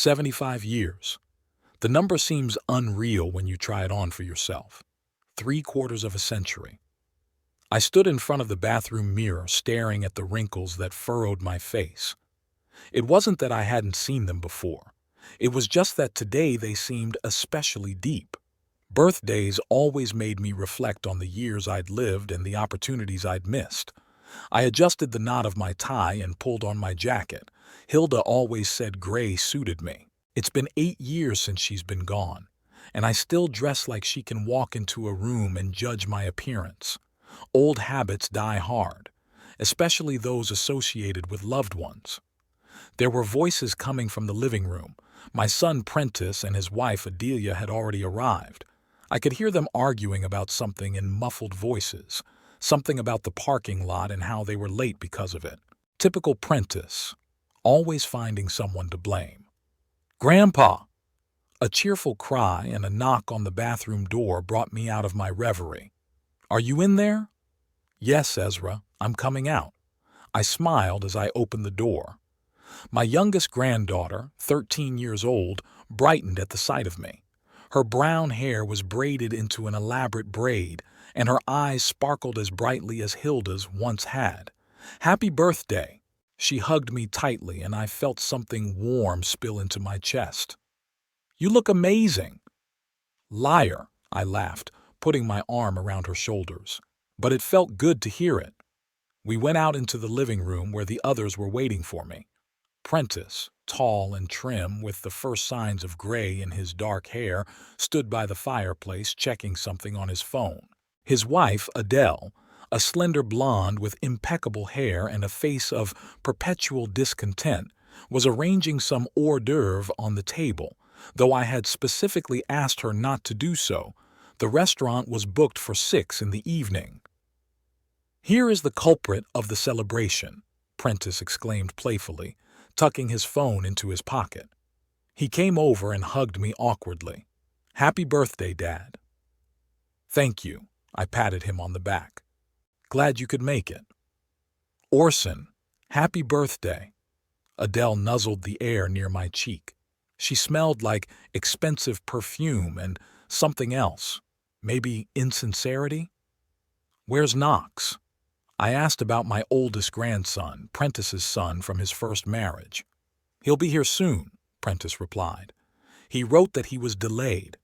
75 years. The number seems unreal when you try it on for yourself. 3/4 of a century. I stood in front of the bathroom mirror staring at the wrinkles that furrowed my face. It wasn't that I hadn't seen them before. It was just that today they seemed especially deep. Birthdays always made me reflect on the years I'd lived and the opportunities I'd missed. I adjusted the knot of my tie and pulled on my jacket. Hilda always said gray suited me. It's been 8 years since she's been gone, and I still dress like she can walk into a room and judge my appearance. Old habits die hard, especially those associated with loved ones. There were voices coming from the living room. My son Prentice and his wife Adelia had already arrived. I could hear them arguing about something in muffled voices, something about the parking lot and how they were late because of it. Typical Prentice, always finding someone to blame. "Grandpa!" A cheerful cry and a knock on the bathroom door brought me out of my reverie. "Are you in there?" "Yes, Ezra, I'm coming out." I smiled as I opened the door. My youngest granddaughter, 13 years old, brightened at the sight of me. Her brown hair was braided into an elaborate braid, and her eyes sparkled as brightly as Hilda's once had. "Happy birthday!" She hugged me tightly, and I felt something warm spill into my chest. "You look amazing." "Liar," I laughed, putting my arm around her shoulders. But it felt good to hear it. We went out into the living room where the others were waiting for me. Prentice, tall and trim with the first signs of gray in his dark hair, stood by the fireplace checking something on his phone. His wife, Adele, a slender blonde with impeccable hair and a face of perpetual discontent, was arranging some hors d'oeuvre on the table, though I had specifically asked her not to do so. The restaurant was booked for 6 in the evening. "Here is the culprit of the celebration," Prentice exclaimed playfully, tucking his phone into his pocket. He came over and hugged me awkwardly. "Happy birthday, Dad." "Thank you," I patted him on the back. "Glad you could make it." "Orson, happy birthday." Adele nuzzled the air near my cheek. She smelled like expensive perfume and something else, maybe insincerity. "Where's Knox?" I asked about my oldest grandson, Prentice's son from his first marriage. "He'll be here soon," Prentice replied. "He wrote that he was delayed.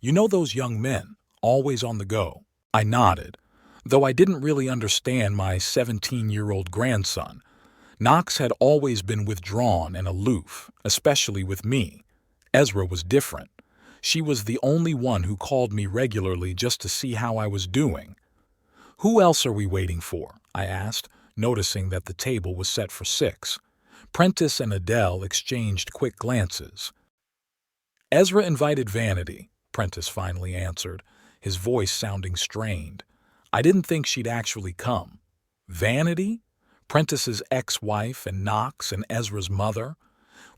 You know those young men, always on the go." I nodded, though I didn't really understand my 17-year-old grandson. Knox had always been withdrawn and aloof, especially with me. Ezra was different. She was the only one who called me regularly just to see how I was doing. "Who else are we waiting for?" I asked, noticing that the table was set for 6. Prentice and Adele exchanged quick glances. "Ezra invited Vanity," Prentice finally answered, his voice sounding strained. "I didn't think she'd actually come." "Vanity?" Prentice's ex-wife and Knox and Ezra's mother?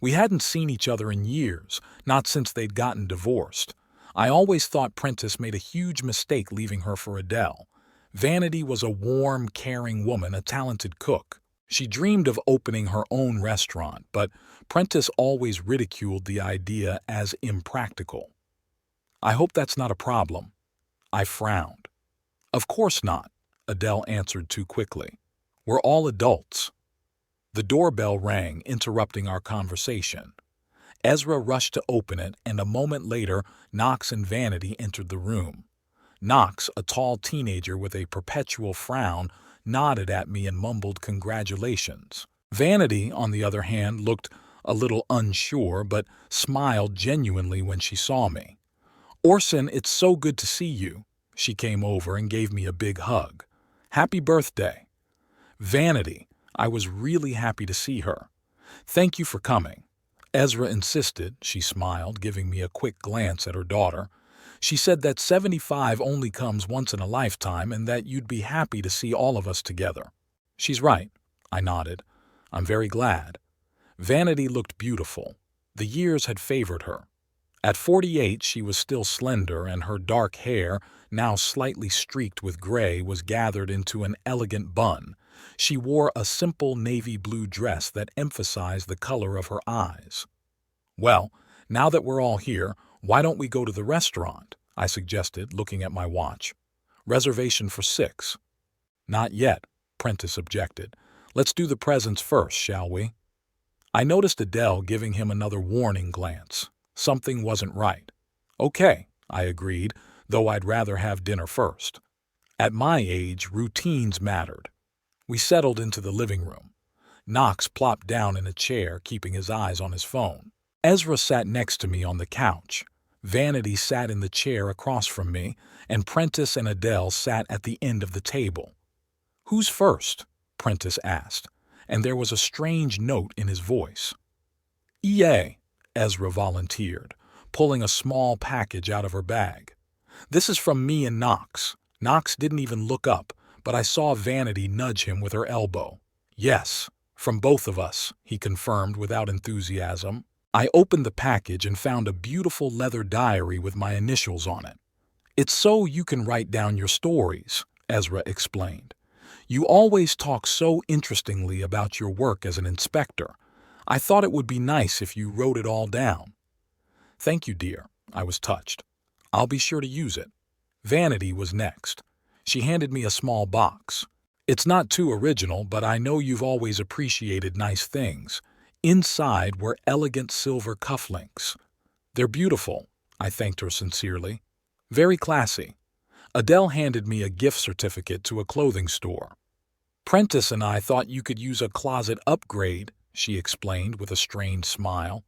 We hadn't seen each other in years, not since they'd gotten divorced. I always thought Prentice made a huge mistake leaving her for Adele. Vanity was a warm, caring woman, a talented cook. She dreamed of opening her own restaurant, but Prentice always ridiculed the idea as impractical. "I hope that's not a problem." I frowned. "Of course not," Adele answered too quickly. "We're all adults." The doorbell rang, interrupting our conversation. Ezra rushed to open it, and a moment later, Knox and Vanity entered the room. Knox, a tall teenager with a perpetual frown, nodded at me and mumbled congratulations. Vanity, on the other hand, looked a little unsure, but smiled genuinely when she saw me. "Orson, it's so good to see you." She came over and gave me a big hug. "Happy birthday." "Vanity, I was really happy to see her." "Thank you for coming." Ezra insisted, she smiled, giving me a quick glance at her daughter. "She said that 75 only comes once in a lifetime and that you'd be happy to see all of us together." "She's right," I nodded. "I'm very glad." Vanity looked beautiful. The years had favored her. At 48, she was still slender, and her dark hair, now slightly streaked with gray, was gathered into an elegant bun. She wore a simple navy blue dress that emphasized the color of her eyes. Well, now that we're all here, why don't we go to the restaurant? I suggested, looking at my watch. Reservation for 6. Not yet, Prentice objected. Let's do the presents first, shall we? I noticed Adele giving him another warning glance. Something wasn't right. Okay, I agreed, though I'd rather have dinner first. At my age, routines mattered. We settled into the living room. Knox plopped down in a chair, keeping his eyes on his phone. Ezra sat next to me on the couch. Vanity sat in the chair across from me, and Prentice and Adele sat at the end of the table. "Who's first?" Prentice asked, and there was a strange note in his voice. "EA," Ezra volunteered, pulling a small package out of her bag. "This is from me and Knox." Knox didn't even look up, but I saw Vanity nudge him with her elbow. "Yes, from both of us," he confirmed without enthusiasm. I opened the package and found a beautiful leather diary with my initials on it. "It's so you can write down your stories," Ezra explained. "You always talk so interestingly about your work as an inspector. I thought it would be nice if you wrote it all down." "Thank you, dear." I was touched. "I'll be sure to use it." Vanity was next. She handed me a small box. "It's not too original, but I know you've always appreciated nice things." Inside were elegant silver cufflinks. "They're beautiful," I thanked her sincerely. "Very classy." Adele handed me a gift certificate to a clothing store. "Prentice and I thought you could use a closet upgrade," she explained with a strained smile.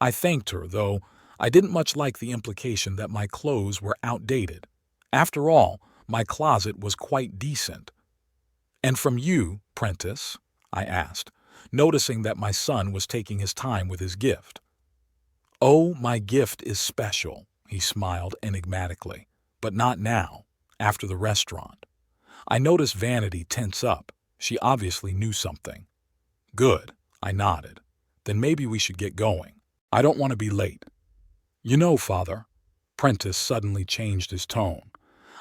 I thanked her, though I didn't much like the implication that my clothes were outdated. After all, my closet was quite decent. "And from you, Prentice?" I asked, noticing that my son was taking his time with his gift. "Oh, my gift is special," he smiled enigmatically. "But not now, after the restaurant." I noticed Vanity tense up. She obviously knew something. "Good," I nodded. "Then maybe we should get going. I don't want to be late." "You know, Father," Prentice suddenly changed his tone,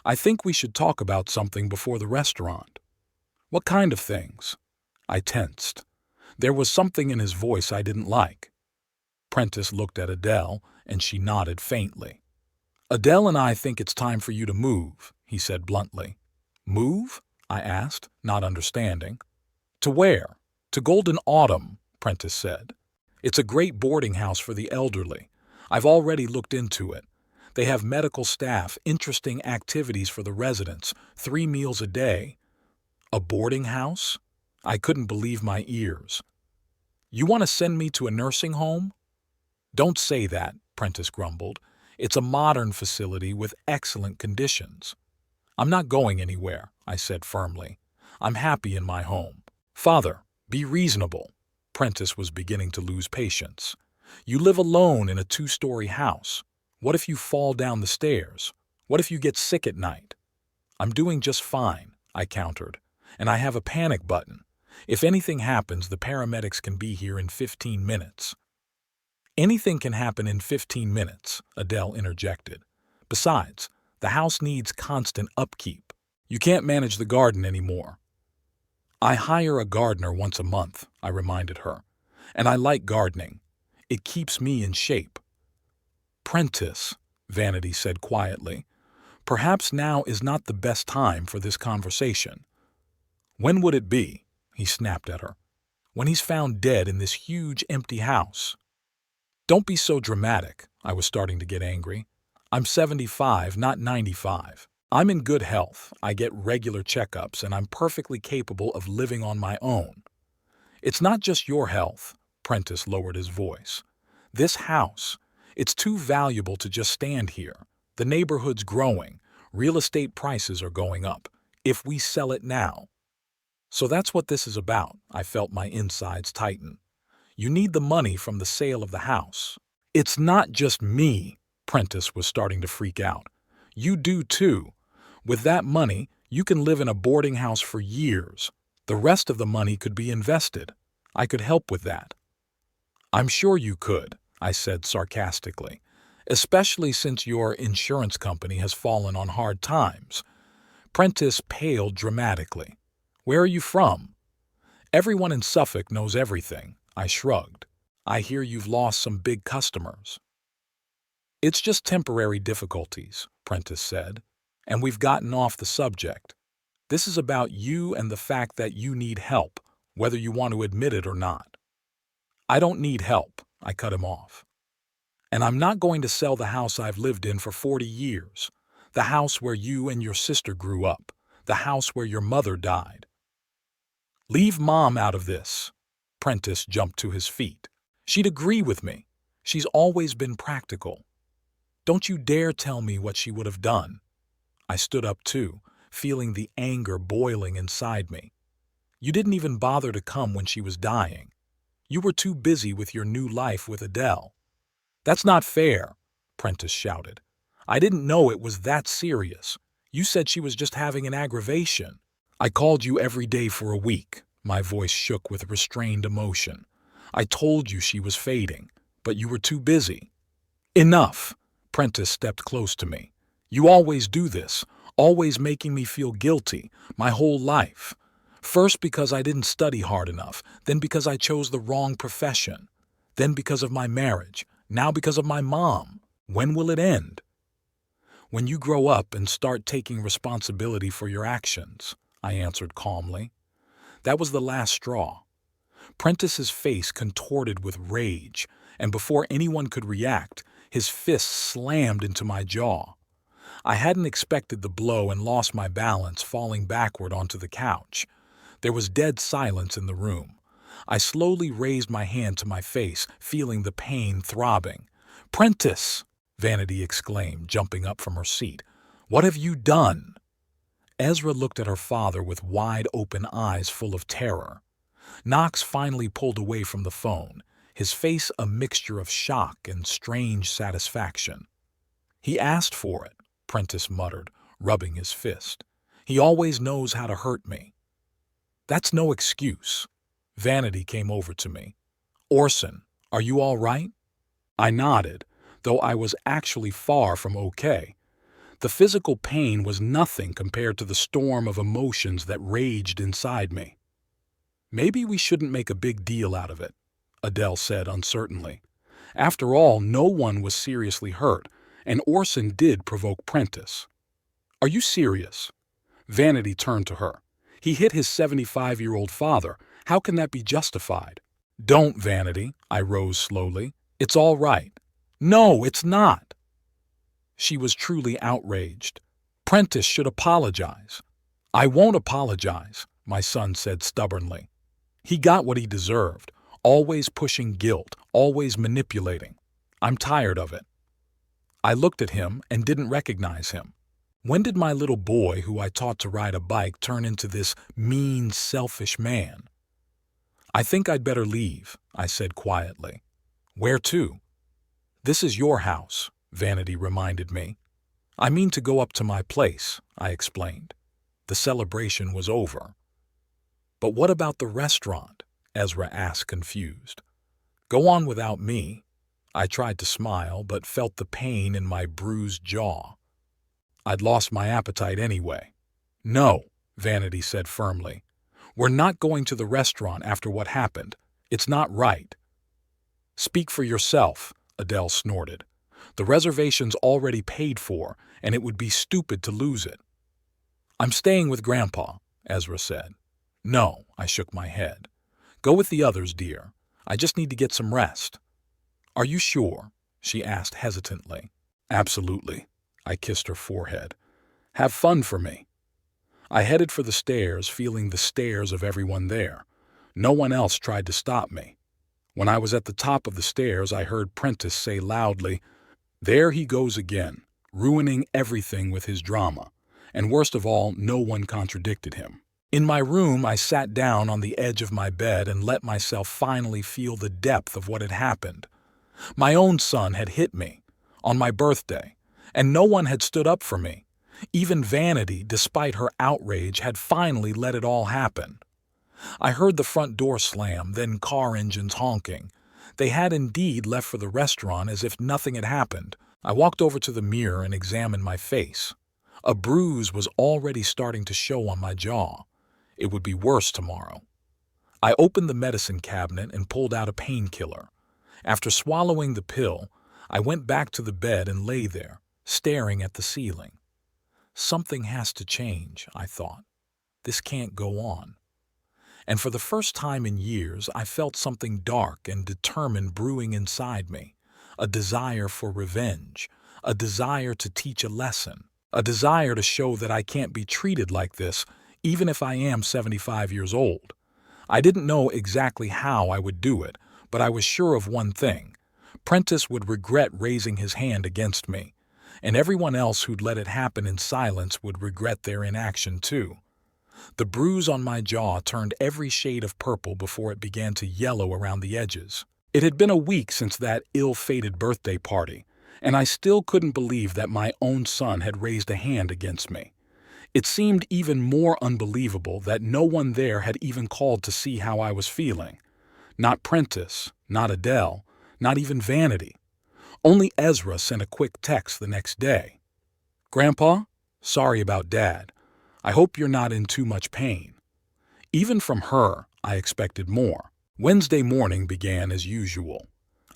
"I think we should talk about something before the restaurant." "What kind of things?" I tensed. There was something in his voice I didn't like. Prentice looked at Adele, and she nodded faintly. "Adele and I think it's time for you to move," he said bluntly. "Move?" I asked, not understanding. "To where?" "To Golden Autumn," Prentice said. "It's a great boarding house for the elderly. I've already looked into it. They have medical staff, interesting activities for the residents, 3 meals a day." "A boarding house?" I couldn't believe my ears. "You want to send me to a nursing home?" "Don't say that," Prentice grumbled. "It's a modern facility with excellent conditions." "I'm not going anywhere," I said firmly. "I'm happy in my home." "Father, be reasonable." Prentice was beginning to lose patience. "You live alone in a 2-story house. What if you fall down the stairs? What if you get sick at night?" "I'm doing just fine," I countered. "And I have a panic button. If anything happens, the paramedics can be here in 15 minutes. "Anything can happen in 15 minutes," Adele interjected. "Besides, the house needs constant upkeep. You can't manage the garden anymore." "I hire a gardener once a month," I reminded her. "And I like gardening. It keeps me in shape." "Prentice," Vanity said quietly, "perhaps now is not the best time for this conversation." "When would it be?" he snapped at her. "When he's found dead in this huge empty house." "Don't be so dramatic," I was starting to get angry. "I'm 75, not 95. I'm in good health, I get regular checkups, and I'm perfectly capable of living on my own." "It's not just your health," Prentice lowered his voice. "This house, it's too valuable to just stand here. The neighborhood's growing. Real estate prices are going up. If we sell it now." "So that's what this is about," I felt my insides tighten. "You need the money from the sale of the house." "It's not just me," Prentice was starting to freak out. "You do too. With that money, you can live in a boarding house for years. The rest of the money could be invested. I could help with that." "I'm sure you could," I said sarcastically, "especially since your insurance company has fallen on hard times." Prentice paled dramatically. "Where are you from?" "Everyone in Suffolk knows everything," I shrugged. I hear you've lost some big customers. It's just temporary difficulties, Prentice said, and we've gotten off the subject. This is about you and the fact that you need help, whether you want to admit it or not. I don't need help, I cut him off. And I'm not going to sell the house I've lived in for 40 years, the house where you and your sister grew up, the house where your mother died. Leave Mom out of this. Prentice jumped to his feet. She'd agree with me. She's always been practical. Don't you dare tell me what she would have done. I stood up too, feeling the anger boiling inside me. You didn't even bother to come when she was dying. You were too busy with your new life with Adele. That's not fair, Prentice shouted. I didn't know it was that serious. You said she was just having an aggravation. I called you every day for a week. My voice shook with restrained emotion. I told you she was fading, but you were too busy. Enough! Prentice stepped close to me. You always do this, always making me feel guilty, my whole life. First because I didn't study hard enough, then because I chose the wrong profession, then because of my marriage, now because of my mom. When will it end? When you grow up and start taking responsibility for your actions, I answered calmly. That was the last straw. Prentice's face contorted with rage, and before anyone could react, his fist slammed into my jaw. I hadn't expected the blow and lost my balance, falling backward onto the couch. There was dead silence in the room. I slowly raised my hand to my face, feeling the pain throbbing. "Prentice!" Vanity exclaimed, jumping up from her seat. "What have you done?" Ezra looked at her father with wide-open eyes full of terror. Knox finally pulled away from the phone, his face a mixture of shock and strange satisfaction. "He asked for it," Prentice muttered, rubbing his fist. "He always knows how to hurt me." "That's no excuse." Vanity came over to me. "Orson, are you all right?" I nodded, though I was actually far from okay. The physical pain was nothing compared to the storm of emotions that raged inside me. "Maybe we shouldn't make a big deal out of it," Adele said uncertainly. "After all, no one was seriously hurt, and Orson did provoke Prentice." "Are you serious?" Vanity turned to her. "He hit his 75-year-old father. How can that be justified?" "Don't, Vanity," I rose slowly. "It's all right." "No, it's not." She was truly outraged. "Prentice should apologize." "I won't apologize," my son said stubbornly. "He got what he deserved, always pushing guilt, always manipulating. I'm tired of it." I looked at him and didn't recognize him. When did my little boy, who I taught to ride a bike, turn into this mean, selfish man? "I think I'd better leave," I said quietly. "Where to?" "This is your house," Vanity reminded me. "I mean to go up to my place," I explained. The celebration was over. "But what about the restaurant?" Ezra asked, confused. "Go on without me." I tried to smile, but felt the pain in my bruised jaw. I'd lost my appetite anyway. "No," Vanity said firmly. "We're not going to the restaurant after what happened. It's not right." "Speak for yourself," Adele snorted. "The reservation's already paid for, and it would be stupid to lose it." "I'm staying with Grandpa," Ezra said. "No," I shook my head. "Go with the others, dear. I just need to get some rest." "Are you sure?" she asked hesitantly. "Absolutely." I kissed her forehead. "Have fun for me." I headed for the stairs, feeling the stares of everyone there. No one else tried to stop me. When I was at the top of the stairs, I heard Prentice say loudly, "There he goes again, ruining everything with his drama." And worst of all, no one contradicted him. In my room, I sat down on the edge of my bed and let myself finally feel the depth of what had happened. My own son had hit me, on my birthday, and no one had stood up for me. Even Vanity, despite her outrage, had finally let it all happen. I heard the front door slam, then car engines honking. They had indeed left for the restaurant as if nothing had happened. I walked over to the mirror and examined my face. A bruise was already starting to show on my jaw. It would be worse tomorrow. I opened the medicine cabinet and pulled out a painkiller. After swallowing the pill, I went back to the bed and lay there, staring at the ceiling. Something has to change, I thought. This can't go on. And for the first time in years, I felt something dark and determined brewing inside me. A desire for revenge, a desire to teach a lesson, a desire to show that I can't be treated like this, even if I am 75 years old. I didn't know exactly how I would do it, but I was sure of one thing. Prentice would regret raising his hand against me, and everyone else who'd let it happen in silence would regret their inaction too. The bruise on my jaw turned every shade of purple before it began to yellow around the edges. It had been a week since that ill-fated birthday party, and I still couldn't believe that my own son had raised a hand against me. It seemed even more unbelievable that no one there had even called to see how I was feeling. Not Prentice, not Adele, not even Vanity. Only Ezra sent a quick text the next day. "Grandpa, sorry about Dad. I hope you're not in too much pain." Even from her, I expected more. Wednesday morning began as usual.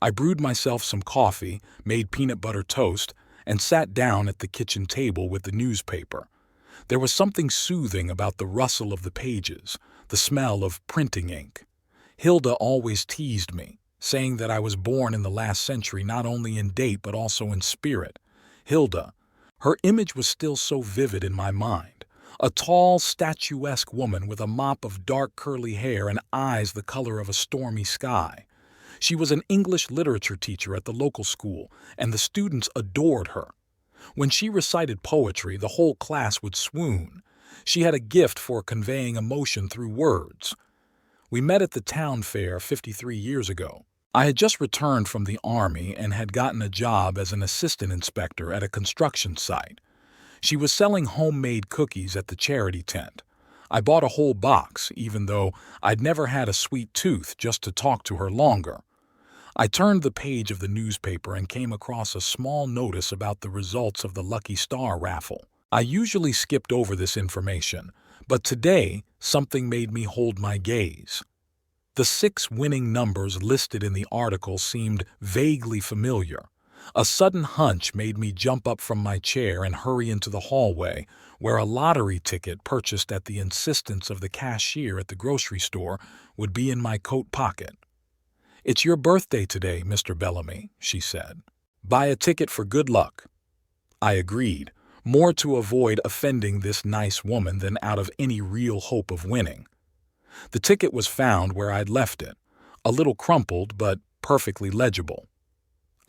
I brewed myself some coffee, made peanut butter toast, and sat down at the kitchen table with the newspaper. There was something soothing about the rustle of the pages, the smell of printing ink. Hilda always teased me, saying that I was born in the last century not only in date but also in spirit. Hilda, her image was still so vivid in my mind. A tall, statuesque woman with a mop of dark curly hair and eyes the color of a stormy sky. She was an English literature teacher at the local school, and the students adored her. When she recited poetry, the whole class would swoon. She had a gift for conveying emotion through words. We met at the town fair 53 years ago. I had just returned from the army and had gotten a job as an assistant inspector at a construction site. She was selling homemade cookies at the charity tent. I bought a whole box, even though I'd never had a sweet tooth, just to talk to her longer. I turned the page of the newspaper and came across a small notice about the results of the Lucky Star raffle. I usually skipped over this information, but today something made me hold my gaze. The 6 winning numbers listed in the article seemed vaguely familiar. A sudden hunch made me jump up from my chair and hurry into the hallway, where a lottery ticket purchased at the insistence of the cashier at the grocery store would be in my coat pocket. "It's your birthday today, Mr. Bellamy," she said. "Buy a ticket for good luck." I agreed, more to avoid offending this nice woman than out of any real hope of winning. The ticket was found where I'd left it, a little crumpled but perfectly legible.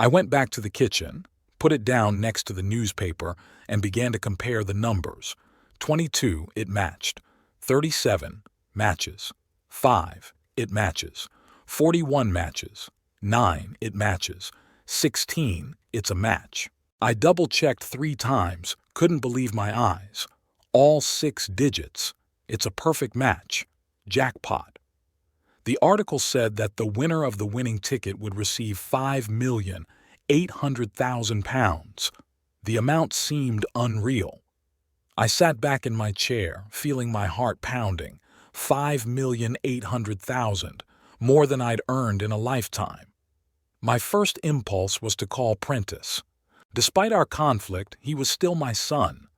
I went back to the kitchen, put it down next to the newspaper, and began to compare the numbers. 22, it matched. 37, matches. 5, it matches. 41 matches. 9, it matches. 16, it's a match. I double-checked 3 times, couldn't believe my eyes. All 6 digits. It's a perfect match. Jackpot. The article said that the winner of the winning ticket would receive £5,800,000. The amount seemed unreal. I sat back in my chair, feeling my heart pounding. $5,800,000, more than I'd earned in a lifetime. My first impulse was to call Prentice. Despite our conflict, he was still my son.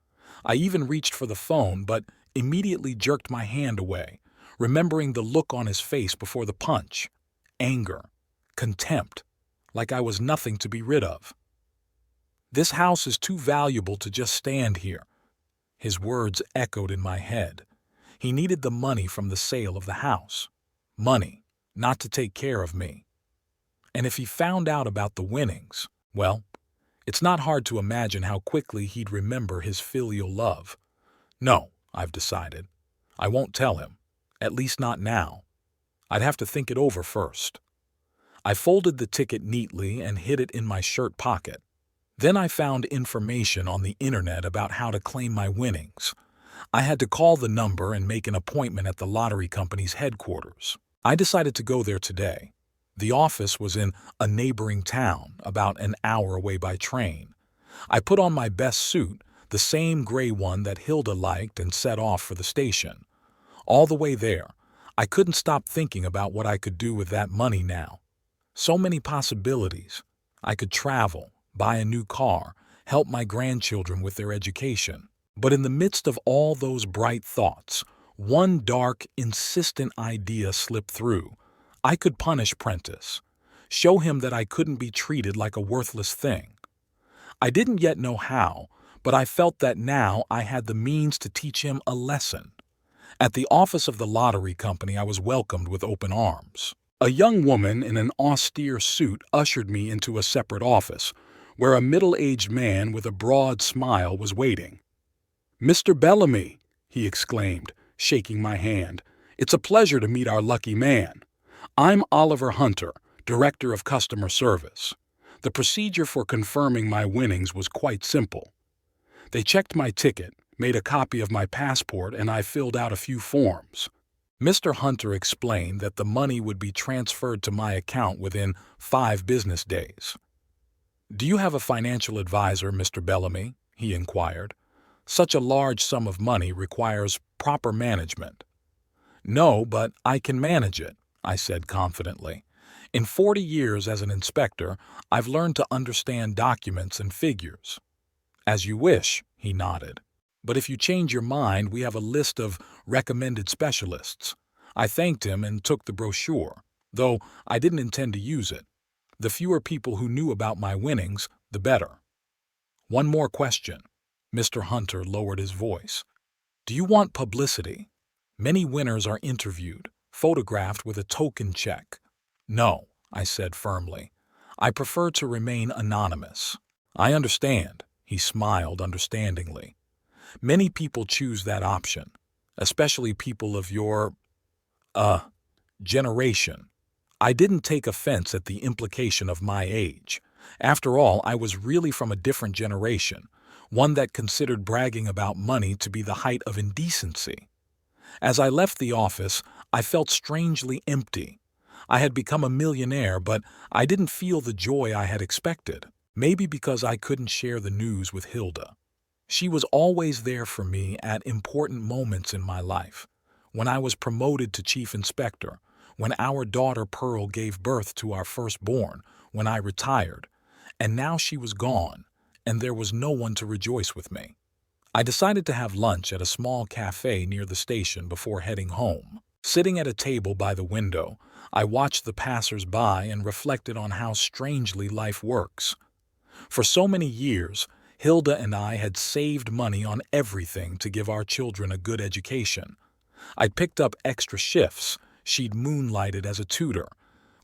I even reached for the phone, but immediately jerked my hand away, remembering the look on his face before the punch. Anger, contempt, like I was nothing to be rid of. "This house is too valuable to just stand here." His words echoed in my head. He needed the money from the sale of the house. Money, not to take care of me. And if he found out about the winnings, well, it's not hard to imagine how quickly he'd remember his filial love. No, I've decided. I won't tell him. At least not now. I'd have to think it over first. I folded the ticket neatly and hid it in my shirt pocket. Then I found information on the internet about how to claim my winnings. I had to call the number and make an appointment at the lottery company's headquarters. I decided to go there today. The office was in a neighboring town, about an hour away by train. I put on my best suit, the same gray one that Hilda liked, and set off for the station. All the way there, I couldn't stop thinking about what I could do with that money now. So many possibilities. I could travel, buy a new car, help my grandchildren with their education. But in the midst of all those bright thoughts, one dark, insistent idea slipped through. I could punish Prentice, show him that I couldn't be treated like a worthless thing. I didn't yet know how, but I felt that now I had the means to teach him a lesson. At the office of the lottery company, I was welcomed with open arms. A young woman in an austere suit ushered me into a separate office, where a middle-aged man with a broad smile was waiting. "Mr. Bellamy," he exclaimed, shaking my hand, "it's a pleasure to meet our lucky man. I'm Oliver Hunter, Director of Customer Service. The procedure for confirming my winnings was quite simple. They checked my ticket, made a copy of my passport, and I filled out a few forms." Mr. Hunter explained that the money would be transferred to my account within 5 business days. "Do you have a financial advisor, Mr. Bellamy?" he inquired. "Such a large sum of money requires proper management." "No, but I can manage it," I said confidently. "In 40 years as an inspector, I've learned to understand documents and figures." "As you wish," he nodded. "But if you change your mind, we have a list of recommended specialists." I thanked him and took the brochure, though I didn't intend to use it. The fewer people who knew about my winnings, the better. "One more question." Mr. Hunter lowered his voice. "Do you want publicity? Many winners are interviewed, photographed with a token check." "No," I said firmly. "I prefer to remain anonymous." "I understand," he smiled understandingly. "Many people choose that option, especially people of your, generation." I didn't take offense at the implication of my age. After all, I was really from a different generation, one that considered bragging about money to be the height of indecency. As I left the office, I felt strangely empty. I had become a millionaire, but I didn't feel the joy I had expected. Maybe because I couldn't share the news with Hilda. She was always there for me at important moments in my life. When I was promoted to chief inspector, when our daughter Pearl gave birth to our firstborn, when I retired, and now she was gone, and there was no one to rejoice with me. I decided to have lunch at a small cafe near the station before heading home. Sitting at a table by the window, I watched the passers-by and reflected on how strangely life works. For so many years, Hilda and I had saved money on everything to give our children a good education. I'd picked up extra shifts, she'd moonlighted as a tutor.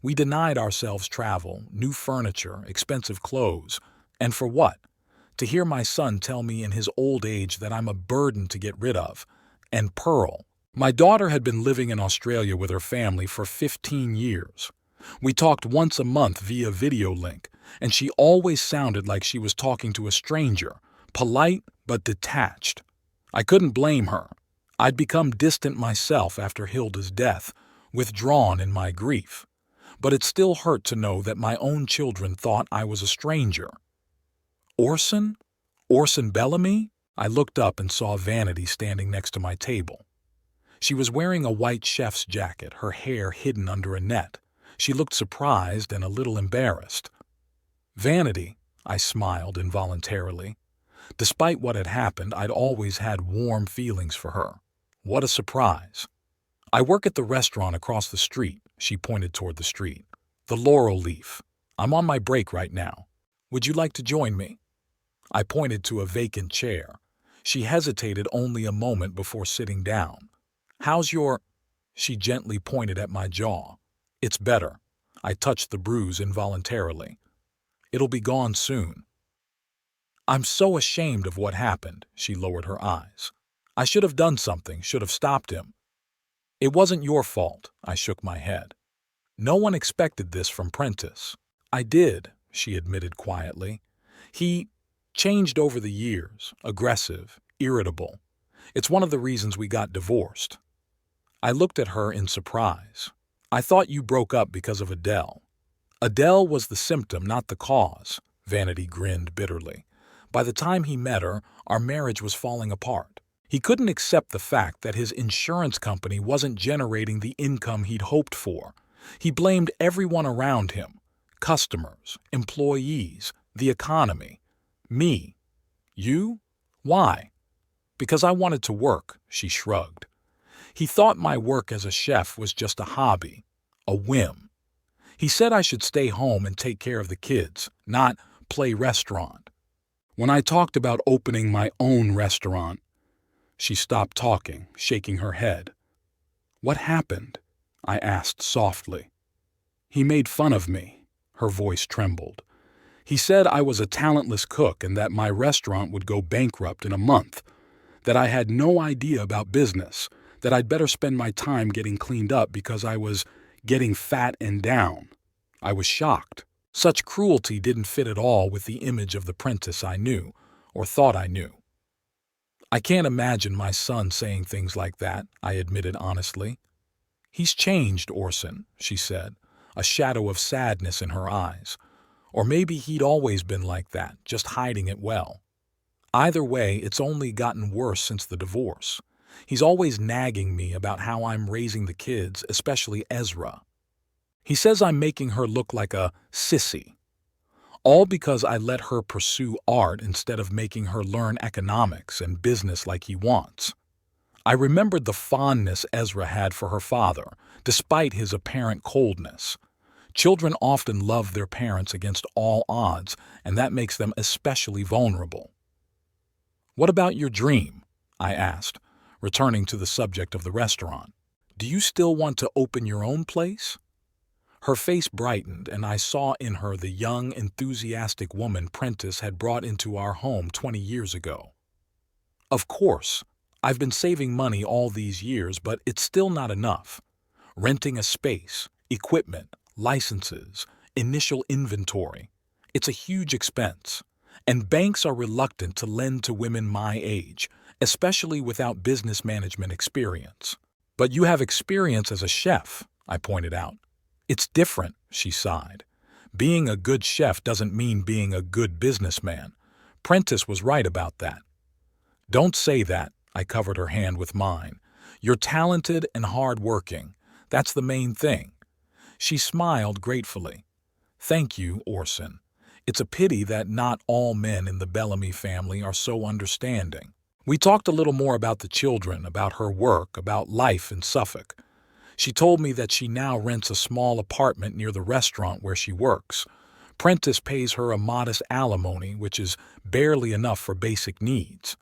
We denied ourselves travel, new furniture, expensive clothes. And for what? To hear my son tell me in his old age that I'm a burden to get rid of. And Pearl. My daughter had been living in Australia with her family for 15 years. We talked once a month via video link, and she always sounded like she was talking to a stranger, polite but detached. I couldn't blame her. I'd become distant myself after Hilda's death, withdrawn in my grief. But it still hurt to know that my own children thought I was a stranger. Orson? Orson Bellamy? I looked up and saw Vanity standing next to my table. She was wearing a white chef's jacket, her hair hidden under a net. She looked surprised and a little embarrassed. "Vanity," I smiled involuntarily. Despite what had happened, I'd always had warm feelings for her. What a surprise. "I work at the restaurant across the street," she pointed toward the street. "The Laurel Leaf. I'm on my break right now. Would you like to join me?" I pointed to a vacant chair. She hesitated only a moment before sitting down. "How's your—" She gently pointed at my jaw. "It's better." I touched the bruise involuntarily. "It'll be gone soon." "I'm so ashamed of what happened," she lowered her eyes. "I should have done something, should have stopped him." "It wasn't your fault," I shook my head. "No one expected this from Prentice." "I did," she admitted quietly. "He changed over the years, aggressive, irritable. It's one of the reasons we got divorced." I looked at her in surprise. "I thought you broke up because of Adele." "Adele was the symptom, not the cause," Vanity grinned bitterly. "By the time he met her, our marriage was falling apart. He couldn't accept the fact that his insurance company wasn't generating the income he'd hoped for. He blamed everyone around him: customers, employees, the economy. Me. You? Why? Because I wanted to work, she shrugged. He thought my work as a chef was just a hobby, a whim. He said I should stay home and take care of the kids, not play restaurant. When I talked about opening my own restaurant, she stopped talking, shaking her head. What happened? I asked softly. He made fun of me. Her voice trembled. He said I was a talentless cook and that my restaurant would go bankrupt in a month, that I had no idea about business, that I'd better spend my time getting cleaned up because I was getting fat and down. I was shocked. Such cruelty didn't fit at all with the image of the Prentice I knew, or thought I knew. I can't imagine my son saying things like that, I admitted honestly. He's changed, Orson, she said, a shadow of sadness in her eyes. Or maybe he'd always been like that, just hiding it well. Either way, it's only gotten worse since the divorce. He's always nagging me about how I'm raising the kids, especially Ezra. He says I'm making her look like a sissy. All because I let her pursue art instead of making her learn economics and business like he wants. I remembered the fondness Ezra had for her father, despite his apparent coldness. Children often love their parents against all odds, and that makes them especially vulnerable. What about your dream? I asked, returning to the subject of the restaurant. Do you still want to open your own place? Her face brightened, and I saw in her the young, enthusiastic woman Prentice had brought into our home 20 years ago. Of course, I've been saving money all these years, but it's still not enough. Renting a space, equipment, licenses, initial inventory. It's a huge expense, and banks are reluctant to lend to women my age, especially without business management experience. But you have experience as a chef, I pointed out. It's different, she sighed. Being a good chef doesn't mean being a good businessman. Prentice was right about that. Don't say that, I covered her hand with mine. You're talented and hard-working. That's the main thing. She smiled gratefully. Thank you, Orson. It's a pity that not all men in the Bellamy family are so understanding. We talked a little more about the children, about her work, about life in Suffolk. She told me that she now rents a small apartment near the restaurant where she works. Prentice pays her a modest alimony, which is barely enough for basic needs.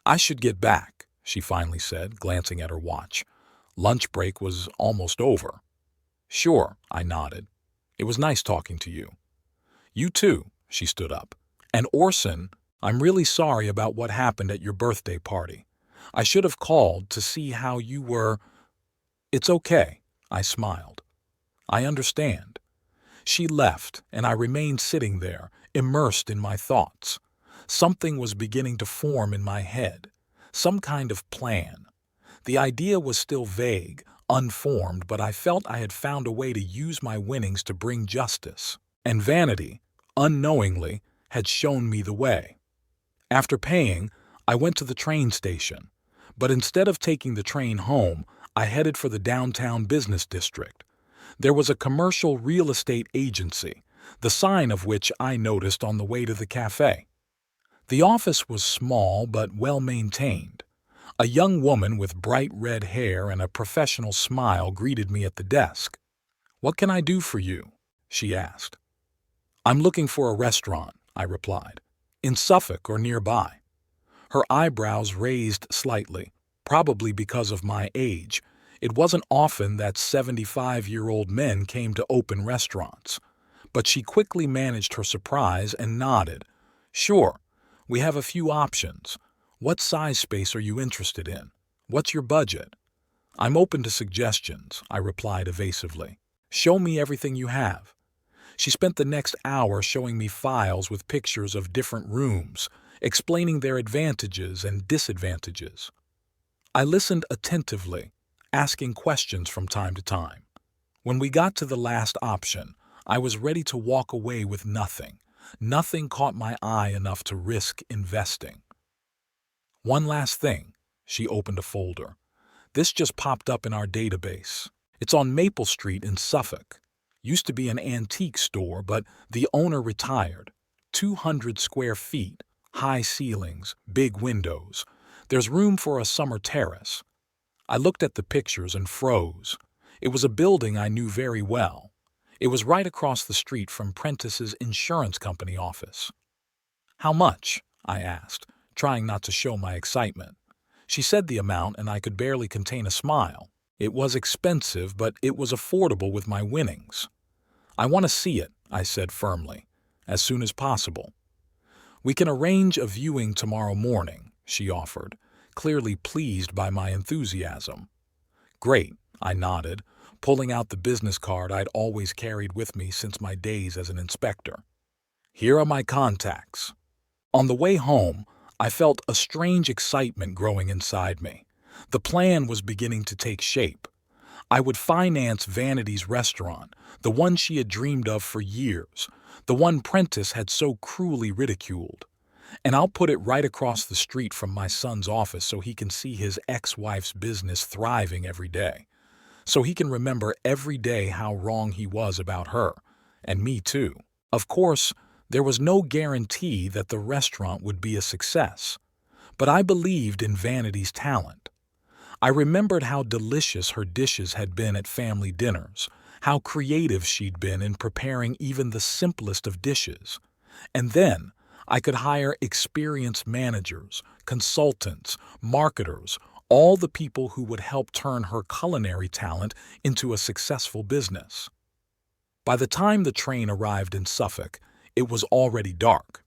I should get back, she finally said, glancing at her watch. Lunch break was almost over. Sure, I nodded. It was nice talking to you. You too, she stood up. And Orson, I'm really sorry about what happened at your birthday party. I should have called to see how you were. It's okay, I smiled. I understand. She left, and I remained sitting there, immersed in my thoughts. Something was beginning to form in my head, some kind of plan. The idea was still vague, unformed, but I felt I had found a way to use my winnings to bring justice. And vanity, unknowingly, had shown me the way. After paying, I went to the train station, but instead of taking the train home, I headed for the downtown business district. There was a commercial real estate agency, the sign of which I noticed on the way to the cafe. The office was small but well-maintained. A young woman with bright red hair and a professional smile greeted me at the desk. "What can I do for you?" she asked. "I'm looking for a restaurant," I replied, "in Suffolk or nearby." Her eyebrows raised slightly, probably because of my age. It wasn't often that 75-year-old men came to open restaurants. But she quickly managed her surprise and nodded. "Sure, we have a few options. What size space are you interested in? What's your budget?" "I'm open to suggestions," I replied evasively. "Show me everything you have." She spent the next hour showing me files with pictures of different rooms, explaining their advantages and disadvantages. I listened attentively, asking questions from time to time. When we got to the last option, I was ready to walk away with nothing. Nothing caught my eye enough to risk investing. One last thing, she opened a folder. This just popped up in our database. It's on Maple Street in Suffolk. Used to be an antique store, but the owner retired. 200 square feet, high ceilings, big windows. There's room for a summer terrace. I looked at the pictures and froze. It was a building I knew very well. It was right across the street from Prentice's insurance company office. "How much?" I asked, trying not to show my excitement. She said the amount, and I could barely contain a smile. It was expensive, but it was affordable with my winnings. "I want to see it," I said firmly, "as soon as possible." "We can arrange a viewing tomorrow morning," she offered, clearly pleased by my enthusiasm. "Great," I nodded, pulling out the business card I'd always carried with me since my days as an inspector. "Here are my contacts." On the way home, I felt a strange excitement growing inside me. The plan was beginning to take shape. I would finance Vanity's restaurant, the one she had dreamed of for years, the one Prentice had so cruelly ridiculed. And I'll put it right across the street from my son's office so he can see his ex-wife's business thriving every day. So he can remember every day how wrong he was about her, and me too. Of course, there was no guarantee that the restaurant would be a success, but I believed in Vanity's talent. I remembered how delicious her dishes had been at family dinners, how creative she'd been in preparing even the simplest of dishes. And then I could hire experienced managers, consultants, marketers, all the people who would help turn her culinary talent into a successful business. By the time the train arrived in Suffolk, it was already dark.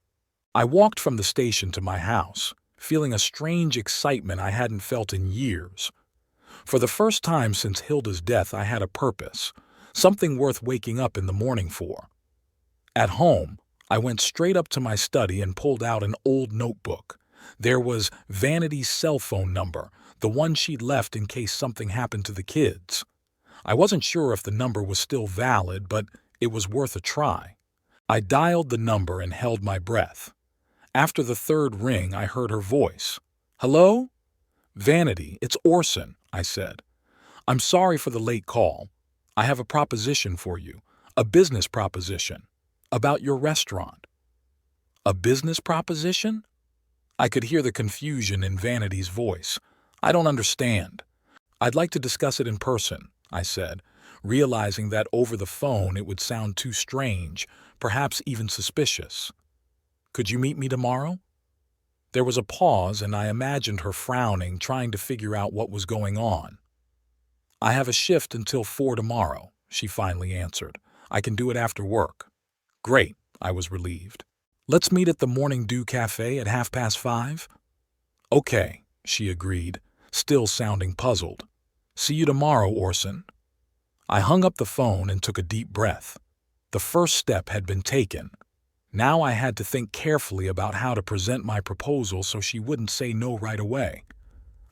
I walked from the station to my house, feeling a strange excitement I hadn't felt in years. For the first time since Hilda's death, I had a purpose, something worth waking up in the morning for. At home, I went straight up to my study and pulled out an old notebook. There was Vanity's cell phone number, the one she'd left in case something happened to the kids. I wasn't sure if the number was still valid, but it was worth a try. I dialed the number and held my breath. After the third ring, I heard her voice. "Hello? Vanity, it's Orson," I said. "I'm sorry for the late call. I have a proposition for you, a business proposition, about your restaurant." "A business proposition?" I could hear the confusion in Vanity's voice. "I don't understand." "I'd like to discuss it in person," I said, realizing that over the phone it would sound too strange, perhaps even suspicious. "Could you meet me tomorrow?" There was a pause, and I imagined her frowning, trying to figure out what was going on. "I have a shift until 4 tomorrow," she finally answered. "I can do it after work." "Great," I was relieved. "Let's meet at the Morning Dew Cafe at 5:30?" "Okay," she agreed, still sounding puzzled. "See you tomorrow, Orson." I hung up the phone and took a deep breath. The first step had been taken. Now I had to think carefully about how to present my proposal so she wouldn't say no right away.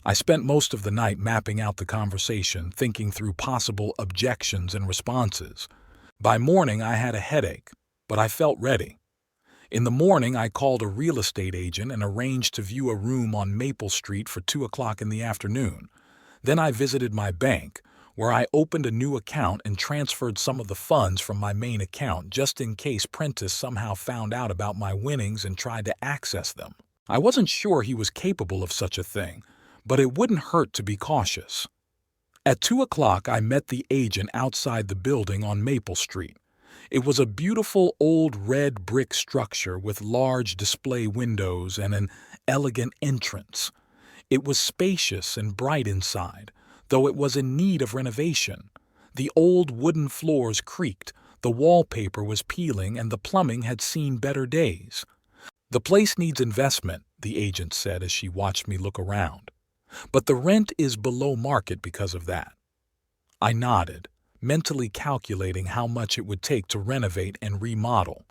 I spent most of the night mapping out the conversation, thinking through possible objections and responses. By morning I had a headache, but I felt ready. In the morning I called a real estate agent and arranged to view a room on Maple Street for 2 o'clock in the afternoon. Then I visited my bank, where I opened a new account and transferred some of the funds from my main account just in case Prentice somehow found out about my winnings and tried to access them. I wasn't sure he was capable of such a thing, but it wouldn't hurt to be cautious. At 2 o'clock I met the agent outside the building on Maple Street. It was a beautiful old red brick structure with large display windows and an elegant entrance. It was spacious and bright inside, though it was in need of renovation. The old wooden floors creaked, the wallpaper was peeling, and the plumbing had seen better days. "The place needs investment," the agent said as she watched me look around. "But the rent is below market because of that." I nodded, mentally calculating how much it would take to renovate and remodel.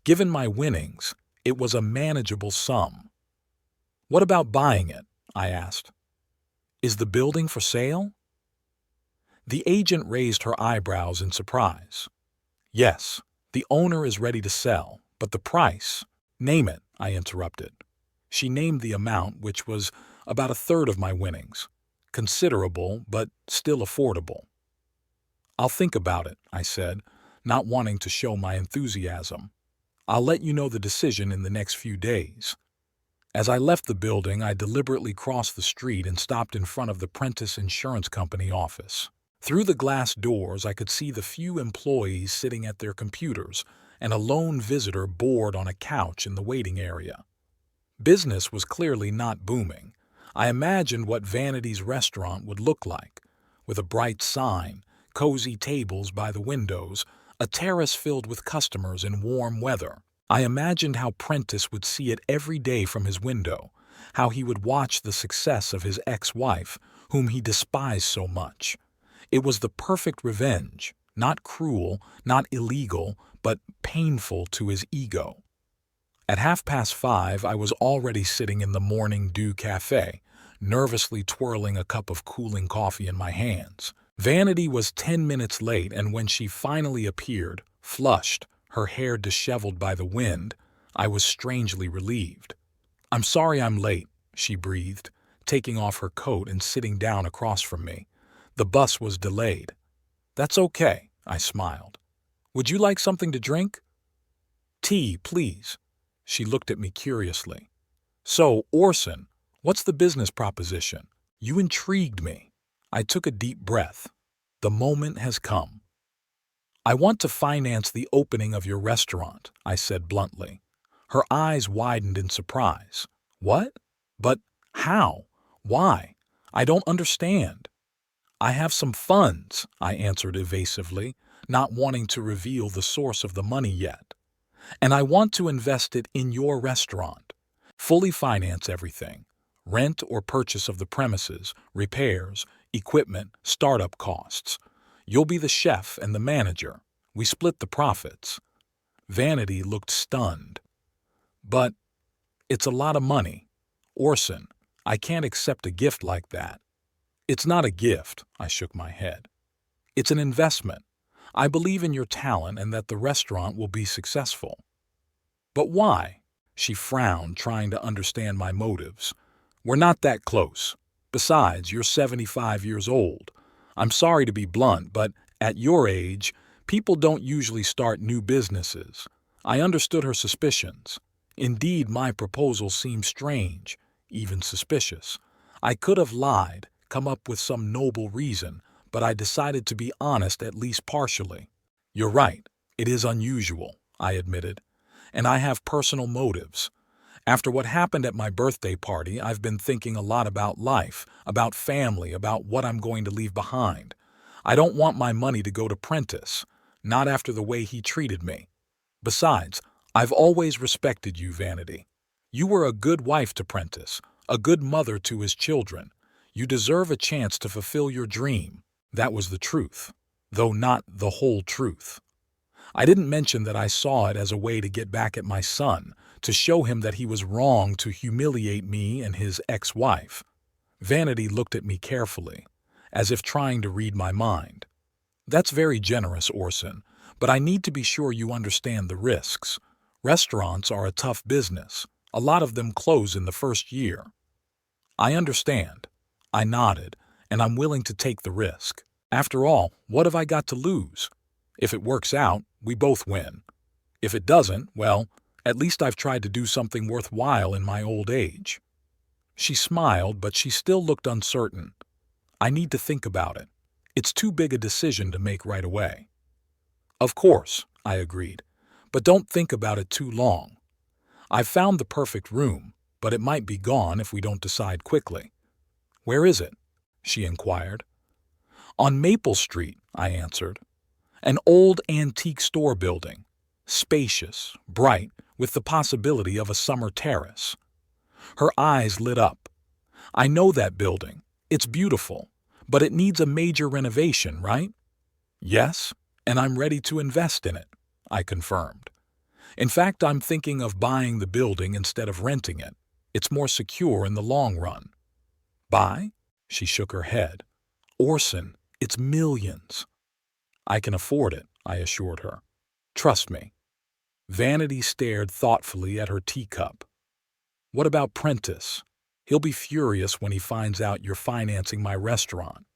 Given my winnings, it was a manageable sum. "What about buying it?" I asked. "Is the building for sale?" The agent raised her eyebrows in surprise. "Yes, the owner is ready to sell, but the price—" "Name it," I interrupted. She named the amount, which was about a third of my winnings. Considerable, but still affordable. I'll think about it, I said, not wanting to show my enthusiasm. I'll let you know the decision in the next few days. As I left the building, I deliberately crossed the street and stopped in front of the Prentice Insurance Company office. Through the glass doors, I could see the few employees sitting at their computers and a lone visitor bored on a couch in the waiting area. Business was clearly not booming. I imagined what Vanity's restaurant would look like, with a bright sign, cozy tables by the windows, a terrace filled with customers in warm weather. I imagined how Prentice would see it every day from his window, how he would watch the success of his ex-wife, whom he despised so much. It was the perfect revenge, not cruel, not illegal, but painful to his ego. At 5:30, I was already sitting in the Morning Dew Cafe, nervously twirling a cup of cooling coffee in my hands. Vanity was 10 minutes late, and when she finally appeared, flushed, her hair disheveled by the wind, I was strangely relieved. "I'm sorry I'm late," she breathed, taking off her coat and sitting down across from me. "The bus was delayed." "That's okay," I smiled. "Would you like something to drink?" "Tea, please." She looked at me curiously. "So, Orson, what's the business proposition? You intrigued me." I took a deep breath. The moment has come. "I want to finance the opening of your restaurant," I said bluntly. Her eyes widened in surprise. "What? But how? Why? I don't understand." "I have some funds," I answered evasively, not wanting to reveal the source of the money yet. "And I want to invest it in your restaurant. Fully finance everything. Rent or purchase of the premises, repairs, equipment, startup costs. You'll be the chef and the manager. We split the profits." Vanity looked stunned. "But it's a lot of money. Orson, I can't accept a gift like that." "It's not a gift," I shook my head. "It's an investment. I believe in your talent and that the restaurant will be successful." "But why?" She frowned, trying to understand my motives. "We're not that close. Besides, you're 75 years old. I'm sorry to be blunt, but at your age, people don't usually start new businesses." I understood her suspicions. Indeed, my proposal seemed strange, even suspicious. I could have lied, come up with some noble reason, but I decided to be honest at least partially. "You're right, it is unusual," I admitted, "and I have personal motives. After what happened at my birthday party, I've been thinking a lot about life, about family, about what I'm going to leave behind. I don't want my money to go to Prentice, not after the way he treated me. Besides, I've always respected you, Vanity. You were a good wife to Prentice, a good mother to his children. You deserve a chance to fulfill your dream." That was the truth, though not the whole truth. I didn't mention that I saw it as a way to get back at my son, to show him that he was wrong to humiliate me and his ex-wife. Vanity looked at me carefully, as if trying to read my mind. "That's very generous, Orson, but I need to be sure you understand the risks. Restaurants are a tough business. A lot of them close in the first year." "I understand." I nodded, and I'm willing to take the risk. After all, what have I got to lose? If it works out, we both win. If it doesn't, well, at least I've tried to do something worthwhile in my old age. She smiled, but she still looked uncertain. "I need to think about it. It's too big a decision to make right away." "Of course," I agreed, "but don't think about it too long. I've found the perfect room, but it might be gone if we don't decide quickly." "Where is it?" she inquired. "On Maple Street," I answered. "An old antique store building. Spacious, bright, with the possibility of a summer terrace." Her eyes lit up. "I know that building. It's beautiful, but it needs a major renovation, right?" "Yes, and I'm ready to invest in it," I confirmed. "In fact, I'm thinking of buying the building instead of renting it. It's more secure in the long run." "Buy?" She shook her head. "Orson, it's millions." "I can afford it," I assured her. "Trust me." Vanity stared thoughtfully at her teacup. "What about Prentice? He'll be furious when he finds out you're financing my restaurant."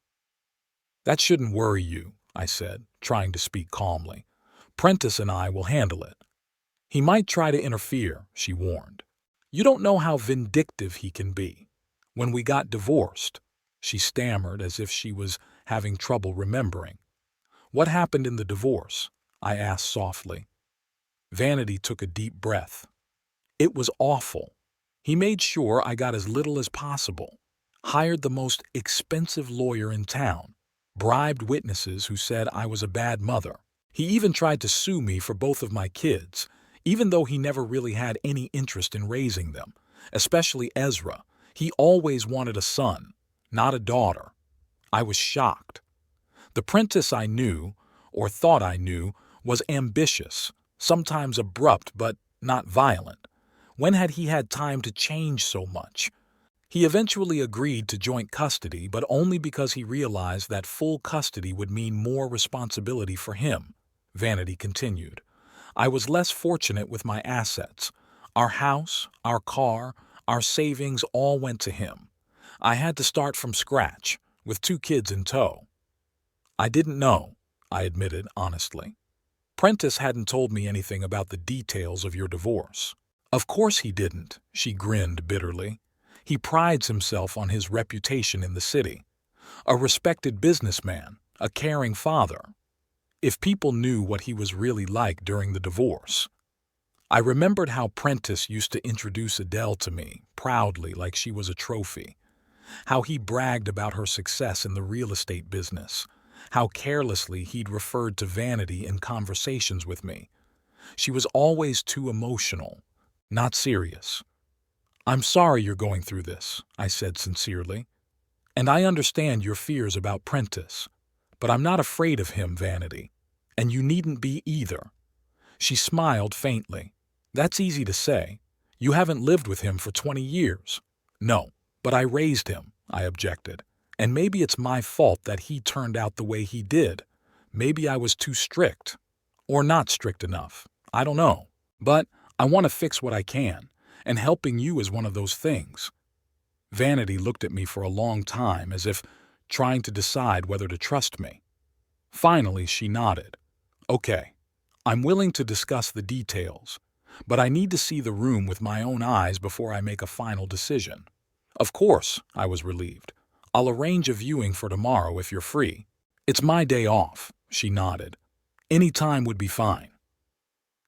"That shouldn't worry you," I said, trying to speak calmly. Prentice and I will handle it. He might try to interfere, she warned. You don't know how vindictive he can be. When we got divorced, she stammered as if she was having trouble remembering. What happened in the divorce? I asked softly. Vanity took a deep breath. It was awful. He made sure I got as little as possible, hired the most expensive lawyer in town, bribed witnesses who said I was a bad mother. He even tried to sue me for both of my kids, even though he never really had any interest in raising them, especially Ezra. He always wanted a son, not a daughter. I was shocked. The Prentice I knew, or thought I knew, was ambitious, sometimes abrupt but not violent. When had he had time to change so much? He eventually agreed to joint custody, but only because he realized that full custody would mean more responsibility for him, Vanity continued. I was less fortunate with my assets. Our house, our car, our savings all went to him. I had to start from scratch, with 2 kids in tow. I didn't know, I admitted honestly. Prentice hadn't told me anything about the details of your divorce. Of course he didn't, she grinned bitterly. He prides himself on his reputation in the city. A respected businessman, a caring father. If people knew what he was really like during the divorce. I remembered how Prentice used to introduce Adele to me, proudly like she was a trophy. How he bragged about her success in the real estate business. How carelessly he'd referred to Vanity in conversations with me. She was always too emotional, not serious. I'm sorry you're going through this, I said sincerely. And I understand your fears about Prentice. But I'm not afraid of him, Vanity. And you needn't be either. She smiled faintly. That's easy to say. You haven't lived with him for 20 years. No, but I raised him, I objected. And maybe it's my fault that he turned out the way he did. Maybe I was too strict. Or not strict enough. I don't know. But I want to fix what I can, and helping you is one of those things. Vanity looked at me for a long time as if trying to decide whether to trust me. Finally, she nodded. Okay, I'm willing to discuss the details, but I need to see the room with my own eyes before I make a final decision. Of course, I was relieved. I'll arrange a viewing for tomorrow if you're free. It's my day off, she nodded. Any time would be fine.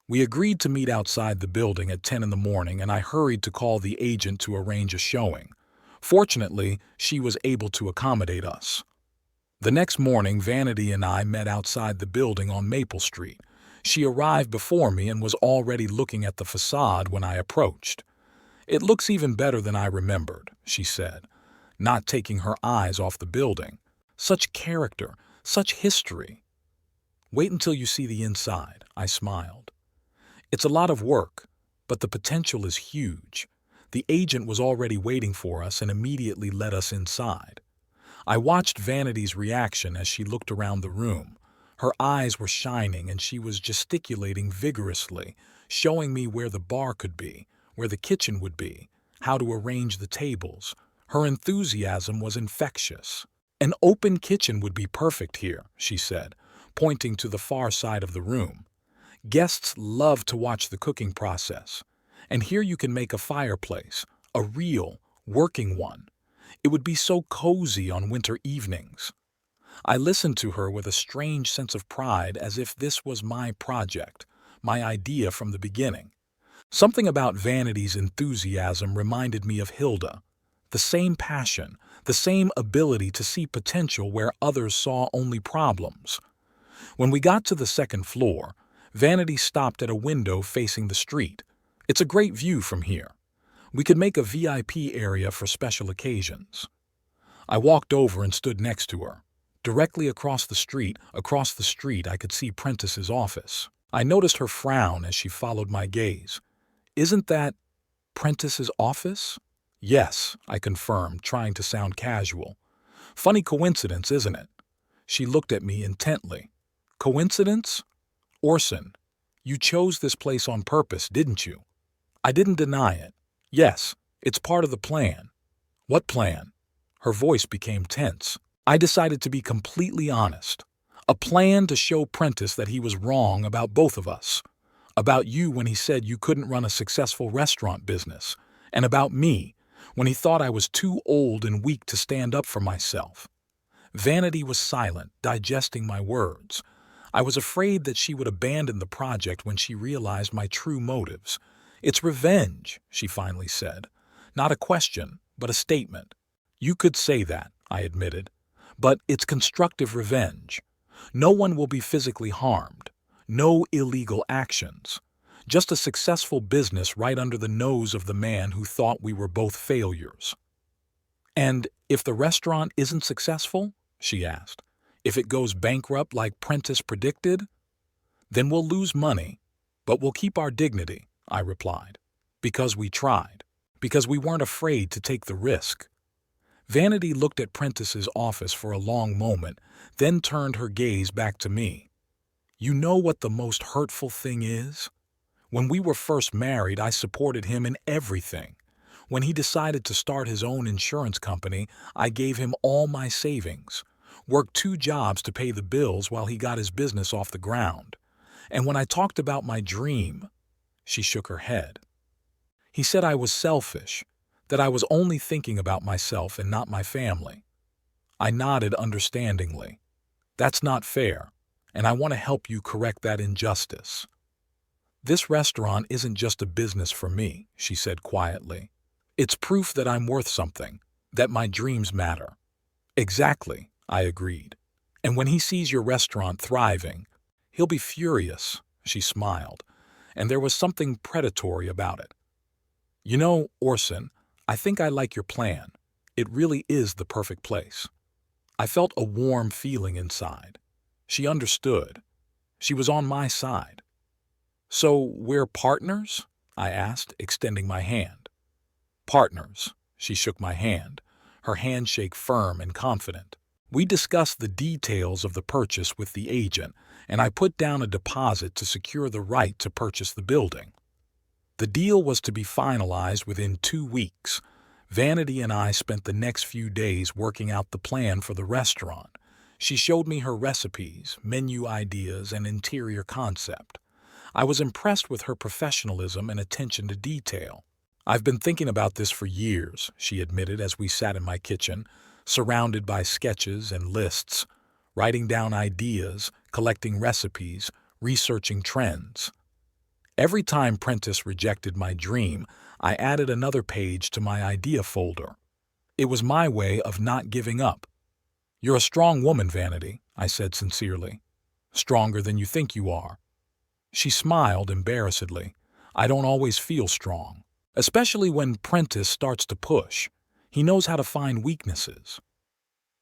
We agreed to meet outside the building at 10 in the morning, and I hurried to call the agent to arrange a showing. Fortunately, she was able to accommodate us. The next morning, Vanity and I met outside the building on Maple Street. She arrived before me and was already looking at the facade when I approached. It looks even better than I remembered, she said, not taking her eyes off the building. Such character, such history. Wait until you see the inside, I smiled. It's a lot of work, but the potential is huge. The agent was already waiting for us and immediately let us inside. I watched Vanity's reaction as she looked around the room. Her eyes were shining and she was gesticulating vigorously, showing me where the bar could be, where the kitchen would be, how to arrange the tables. Her enthusiasm was infectious. An open kitchen would be perfect here, she said, pointing to the far side of the room. Guests love to watch the cooking process. And here you can make a fireplace, a real, working one. It would be so cozy on winter evenings. I listened to her with a strange sense of pride, as if this was my project, my idea from the beginning. Something about Vanity's enthusiasm reminded me of Hilda. The same passion, the same ability to see potential where others saw only problems. When we got to the second floor, Vanity stopped at a window facing the street. It's a great view from here. We could make a VIP area for special occasions. I walked over and stood next to her. Directly across the street, I could see Prentice's office. I noticed her frown as she followed my gaze. Isn't that Prentice's office? Yes, I confirmed, trying to sound casual. Funny coincidence, isn't it? She looked at me intently. Coincidence? Orson, you chose this place on purpose, didn't you? I didn't deny it. Yes, it's part of the plan. What plan? Her voice became tense. I decided to be completely honest. A plan to show Prentice that he was wrong about both of us. About you when he said you couldn't run a successful restaurant business, and about me when he thought I was too old and weak to stand up for myself. Vanity was silent, digesting my words. I was afraid that she would abandon the project when she realized my true motives. "It's revenge," she finally said. "Not a question, but a statement." "You could say that," I admitted. "But it's constructive revenge. No one will be physically harmed. No illegal actions. Just a successful business right under the nose of the man who thought we were both failures." "And if the restaurant isn't successful?" she asked. "If it goes bankrupt like Prentice predicted?" "Then we'll lose money, but we'll keep our dignity," I replied. "Because we tried. Because we weren't afraid to take the risk." Vanity looked at Prentice's office for a long moment, then turned her gaze back to me. "You know what the most hurtful thing is? When we were first married, I supported him in everything. When he decided to start his own insurance company, I gave him all my savings, worked 2 jobs to pay the bills while he got his business off the ground. And when I talked about my dream," she shook her head. "He said I was selfish, that I was only thinking about myself and not my family." I nodded understandingly. "That's not fair, and I want to help you correct that injustice." "This restaurant isn't just a business for me," she said quietly. "It's proof that I'm worth something, that my dreams matter." "Exactly," I agreed. "And when he sees your restaurant thriving, he'll be furious," she smiled, and there was something predatory about it. "You know, Orson, I think I like your plan. It really is the perfect place." I felt a warm feeling inside. She understood. She was on my side. "So we're partners?" I asked, extending my hand. "Partners." She shook my hand, her handshake firm and confident. We discussed the details of the purchase with the agent, and I put down a deposit to secure the right to purchase the building. The deal was to be finalized within 2 weeks. Vanity and I spent the next few days working out the plan for the restaurant. She showed me her recipes, menu ideas, and interior concept. I was impressed with her professionalism and attention to detail. "I've been thinking about this for years," she admitted as we sat in my kitchen, surrounded by sketches and lists, writing down ideas, collecting recipes, researching trends. Every time Prentice rejected my dream, I added another page to my idea folder. It was my way of not giving up. "You're a strong woman, Vanity," I said sincerely. "Stronger than you think you are." She smiled embarrassedly. "I don't always feel strong, especially when Prentice starts to push. He knows how to find weaknesses."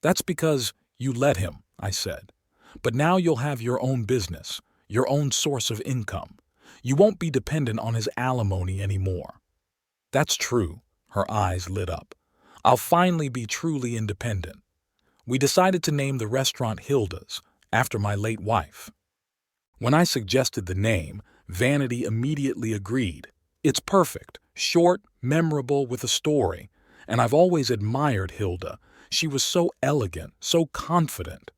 "That's because you let him," I said. "But now you'll have your own business, your own source of income. You won't be dependent on his alimony anymore." "That's true." Her eyes lit up. "I'll finally be truly independent." We decided to name the restaurant Hilda's, after my late wife. When I suggested the name, Vanity immediately agreed. "It's perfect, short, memorable, with a story. And I've always admired Hilda. She was so elegant, so confident."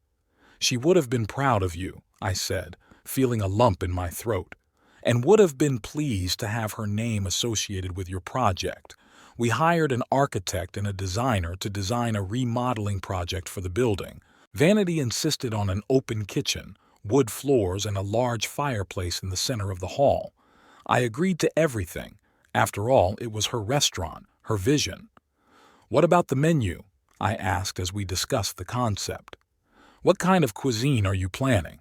"She would have been proud of you," I said, feeling a lump in my throat, "and would have been pleased to have her name associated with your project. We hired an architect and a designer to design a remodeling project for the building. Vanity insisted on an open kitchen, wood floors, and a large fireplace in the center of the hall. I agreed to everything. After all, it was her restaurant, her vision." "What about the menu?" I asked as we discussed the concept. "What kind of cuisine are you planning?"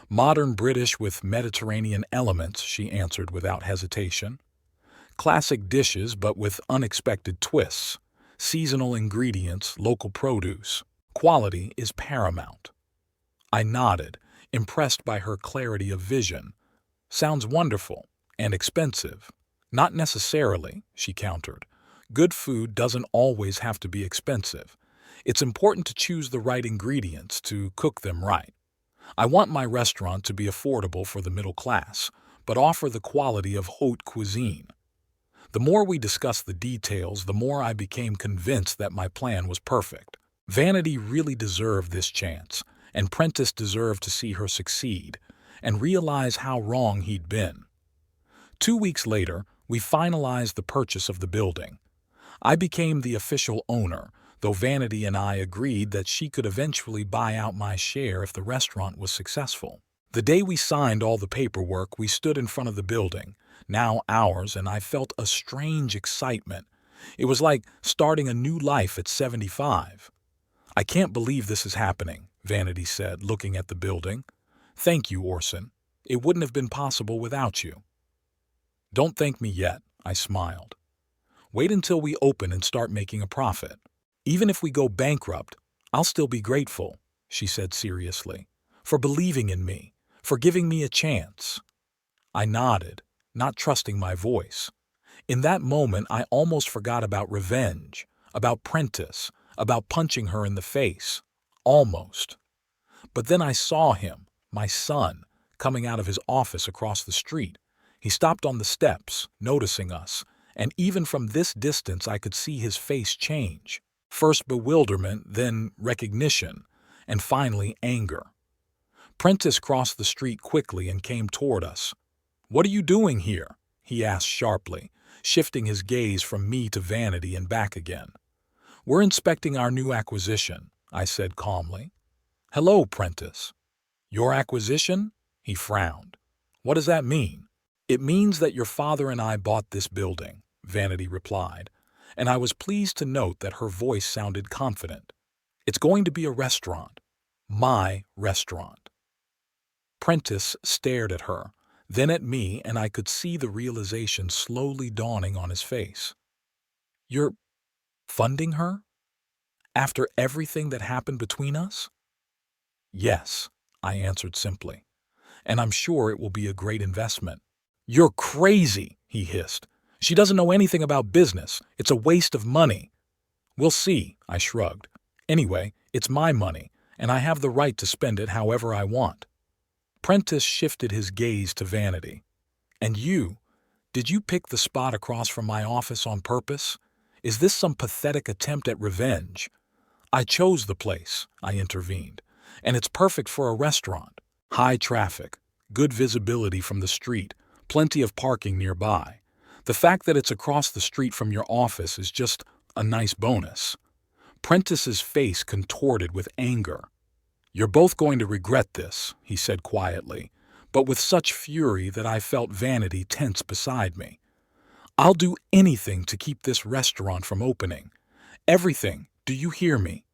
"Modern British with Mediterranean elements," she answered without hesitation. "Classic dishes but with unexpected twists. Seasonal ingredients, local produce. Quality is paramount." I nodded, impressed by her clarity of vision. "Sounds wonderful. And expensive." "Not necessarily," she countered. "Good food doesn't always have to be expensive. It's important to choose the right ingredients, to cook them right. I want my restaurant to be affordable for the middle class, but offer the quality of haute cuisine." The more we discussed the details, the more I became convinced that my plan was perfect. Vanity really deserved this chance, and Prentice deserved to see her succeed and realize how wrong he'd been. 2 weeks later, we finalized the purchase of the building. I became the official owner, though Vanity and I agreed that she could eventually buy out my share if the restaurant was successful. The day we signed all the paperwork, we stood in front of the building, now ours, and I felt a strange excitement. It was like starting a new life at 75. "I can't believe this is happening," Vanity said, looking at the building. "Thank you, Orson. It wouldn't have been possible without you." "Don't thank me yet," I smiled. "Wait until we open and start making a profit. Even if we go bankrupt, I'll still be grateful," she said seriously, "for believing in me, for giving me a chance." I nodded, not trusting my voice. In that moment, I almost forgot about revenge, about Prentice, about punching her in the face. Almost. But then I saw him, my son, coming out of his office across the street. He stopped on the steps, noticing us, and even from this distance I could see his face change. First bewilderment, then recognition, and finally anger. Prentice crossed the street quickly and came toward us. "What are you doing here?" he asked sharply, shifting his gaze from me to Vanity and back again. "We're inspecting our new acquisition," I said calmly. "Hello, Prentice." "Your acquisition?" He frowned. "What does that mean?" "It means that your father and I bought this building," Vanity replied, and I was pleased to note that her voice sounded confident. "It's going to be a restaurant. My restaurant." Prentice stared at her, then at me, and I could see the realization slowly dawning on his face. "You're funding her? After everything that happened between us?" "Yes," I answered simply, "and I'm sure it will be a great investment." "You're crazy," he hissed. "She doesn't know anything about business. It's a waste of money." "We'll see," I shrugged. "Anyway, it's my money, and I have the right to spend it however I want." Prentice shifted his gaze to Vanity. "And you? Did you pick the spot across from my office on purpose? Is this some pathetic attempt at revenge?" "I chose the place," I intervened, "and it's perfect for a restaurant. High traffic, good visibility from the street, plenty of parking nearby. The fact that it's across the street from your office is just a nice bonus." Prentice's face contorted with anger. "You're both going to regret this," he said quietly, but with such fury that I felt Vanity tense beside me. "I'll do anything to keep this restaurant from opening. Everything, do you hear me?"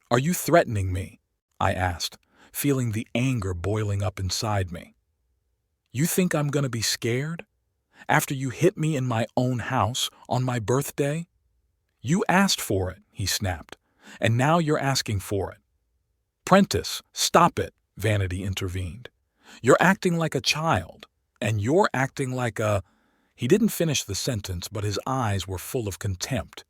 "Are you threatening me?" I asked, feeling the anger boiling up inside me. "You think I'm going to be scared? After you hit me in my own house on my birthday?" "You asked for it," he snapped, "and now you're asking for it." "Prentice, stop it," Vanity intervened. "You're acting like a child, and you're acting like a—" He didn't finish the sentence, but his eyes were full of contempt.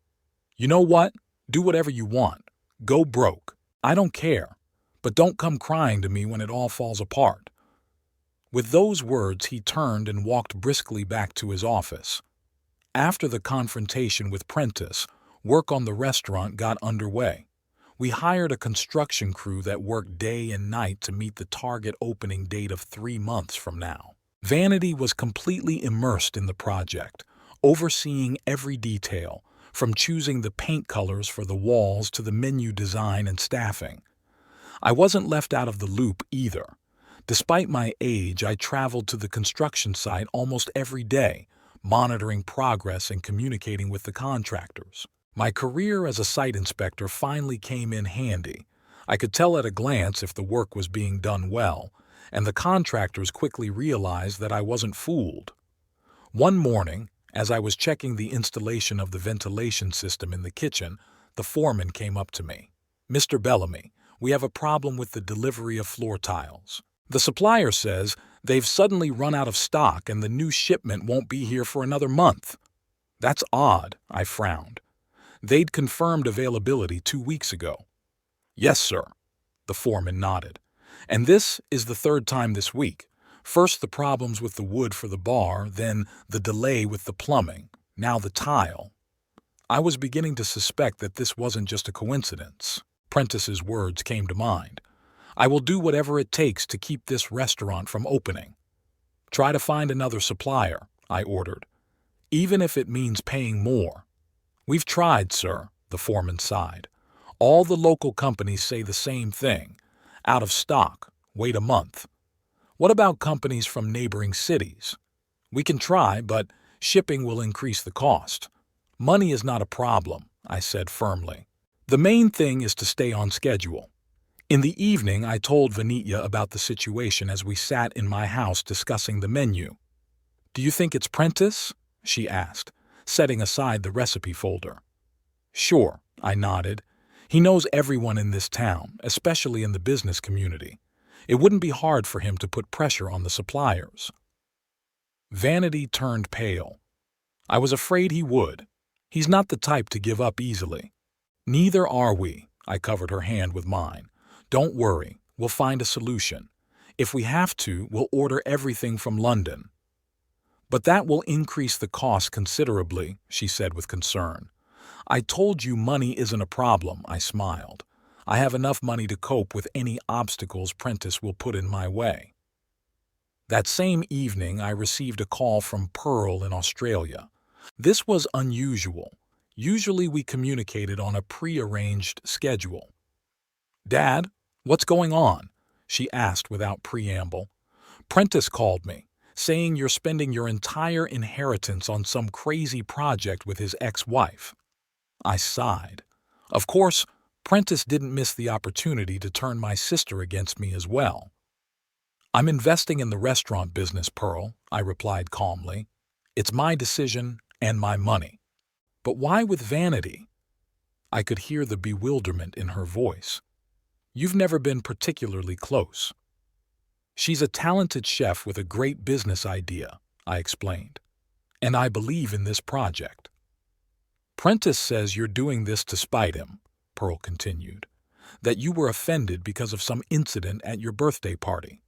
"You know what? Do whatever you want. Go broke. I don't care. But don't come crying to me when it all falls apart." With those words, he turned and walked briskly back to his office. After the confrontation with Prentice, work on the restaurant got underway. We hired a construction crew that worked day and night to meet the target opening date of 3 months from now. Vanity was completely immersed in the project, overseeing every detail, from choosing the paint colors for the walls to the menu design and staffing. I wasn't left out of the loop either. Despite my age, I traveled to the construction site almost every day, monitoring progress and communicating with the contractors. My career as a site inspector finally came in handy. I could tell at a glance if the work was being done well, and the contractors quickly realized that I wasn't fooled. One morning, as I was checking the installation of the ventilation system in the kitchen, the foreman came up to me. "Mr. Bellamy, we have a problem with the delivery of floor tiles. The supplier says they've suddenly run out of stock and the new shipment won't be here for another month." "That's odd," I frowned. "They'd confirmed availability 2 weeks ago." "Yes, sir," the foreman nodded. "And this is the 3rd time this week. First the problems with the wood for the bar, then the delay with the plumbing, now the tile." I was beginning to suspect that this wasn't just a coincidence. Prentice's words came to mind. I will do whatever it takes to keep this restaurant from opening. Try to find another supplier, I ordered, even if it means paying more. We've tried, sir, the foreman sighed. All the local companies say the same thing. Out of stock. Wait a month. What about companies from neighboring cities? We can try, but shipping will increase the cost. Money is not a problem, I said firmly. The main thing is to stay on schedule. In the evening, I told Venita about the situation as we sat in my house discussing the menu. Do you think it's Prentice? She asked, setting aside the recipe folder. Sure, I nodded. He knows everyone in this town, especially in the business community. It wouldn't be hard for him to put pressure on the suppliers. Vanity turned pale. I was afraid he would. He's not the type to give up easily. Neither are we, I covered her hand with mine. Don't worry, we'll find a solution. If we have to, we'll order everything from London. But that will increase the cost considerably, she said with concern. I told you money isn't a problem, I smiled. I have enough money to cope with any obstacles Prentice will put in my way. That same evening, I received a call from Pearl in Australia. This was unusual. Usually we communicated on a pre-arranged schedule. Dad, what's going on? She asked without preamble. Prentice called me, saying you're spending your entire inheritance on some crazy project with his ex-wife. I sighed. Of course, Prentice didn't miss the opportunity to turn my sister against me as well. I'm investing in the restaurant business, Pearl, I replied calmly. It's my decision and my money. But why with Vanity? I could hear the bewilderment in her voice. You've never been particularly close. She's a talented chef with a great business idea, I explained. And I believe in this project. Prentice says you're doing this to spite him, Pearl continued. That you were offended because of some incident at your birthday party.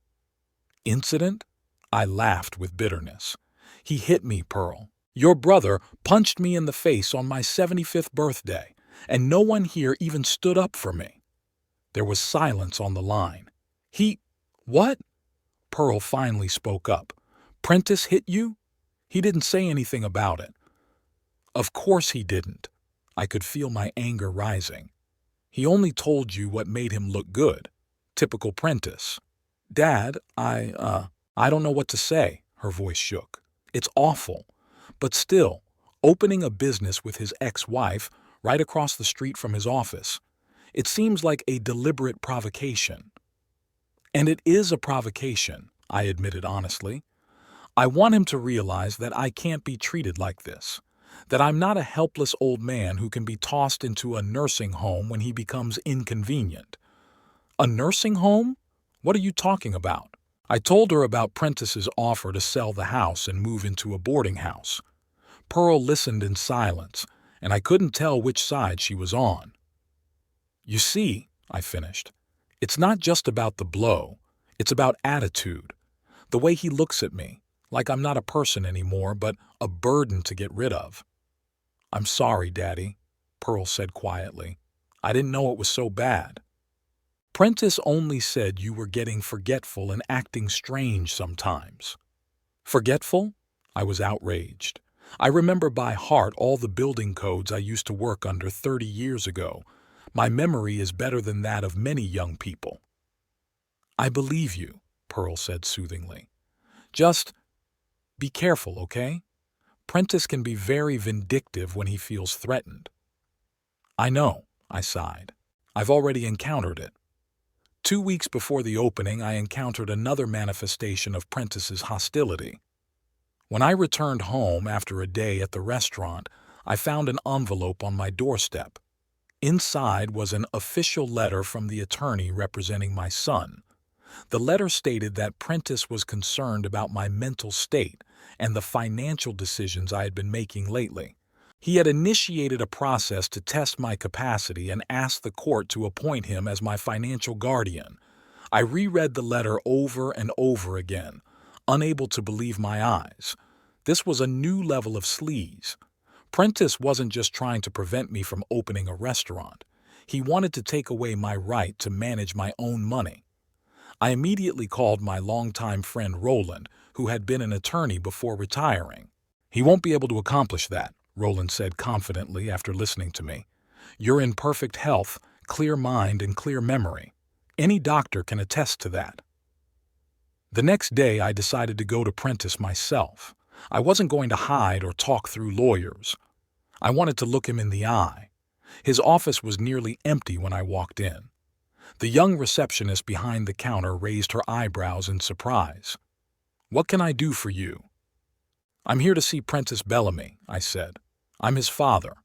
Incident? I laughed with bitterness. He hit me, Pearl. Your brother punched me in the face on my 75th birthday, and no one here even stood up for me. There was silence on the line. What? Pearl finally spoke up. Prentice hit you? He didn't say anything about it. Of course he didn't. I could feel my anger rising. He only told you what made him look good. Typical Prentice. Dad, I don't know what to say, her voice shook. It's awful. But still, opening a business with his ex-wife right across the street from his office, it seems like a deliberate provocation. And it is a provocation, I admitted honestly. I want him to realize that I can't be treated like this, that I'm not a helpless old man who can be tossed into a nursing home when he becomes inconvenient. A nursing home? What are you talking about? I told her about Prentice's offer to sell the house and move into a boarding house. Pearl listened in silence, and I couldn't tell which side she was on. You see, I finished, it's not just about the blow, it's about attitude. The way he looks at me, like I'm not a person anymore, but a burden to get rid of. I'm sorry, Daddy, Pearl said quietly. I didn't know it was so bad. Prentice only said you were getting forgetful and acting strange sometimes. Forgetful? I was outraged. I remember by heart all the building codes I used to work under 30 years ago. My memory is better than that of many young people. I believe you, Pearl said soothingly. Just be careful, okay? Prentice can be very vindictive when he feels threatened. I know, I sighed. I've already encountered it. 2 weeks before the opening, I encountered another manifestation of Prentice's hostility. When I returned home after a day at the restaurant, I found an envelope on my doorstep. Inside was an official letter from the attorney representing my son. The letter stated that Prentice was concerned about my mental state and the financial decisions I had been making lately. He had initiated a process to test my capacity and asked the court to appoint him as my financial guardian. I reread the letter over and over again, unable to believe my eyes. This was a new level of sleaze. Prentice wasn't just trying to prevent me from opening a restaurant. He wanted to take away my right to manage my own money. I immediately called my longtime friend Roland, who had been an attorney before retiring. "He won't be able to accomplish that," Roland said confidently after listening to me. "You're in perfect health, clear mind, and clear memory. Any doctor can attest to that." The next day, I decided to go to Prentice myself. I wasn't going to hide or talk through lawyers. I wanted to look him in the eye. His office was nearly empty when I walked in. The young receptionist behind the counter raised her eyebrows in surprise. "What can I do for you?" "I'm here to see Prentice Bellamy," I said. "I'm his father."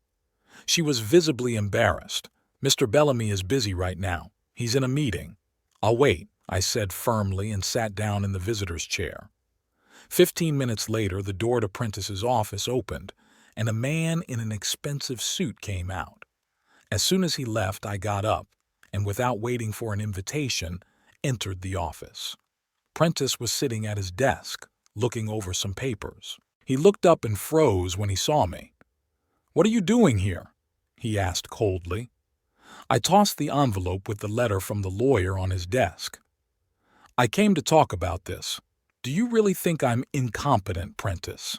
She was visibly embarrassed. "Mr. Bellamy is busy right now. He's in a meeting." "I'll wait," I said firmly and sat down in the visitor's chair. 15 minutes later, the door to Prentice's office opened, and a man in an expensive suit came out. As soon as he left, I got up, and without waiting for an invitation, entered the office. Prentice was sitting at his desk, looking over some papers. He looked up and froze when he saw me. "What are you doing here?" he asked coldly. I tossed the envelope with the letter from the lawyer on his desk. "I came to talk about this. Do you really think I'm incompetent, Prentice?"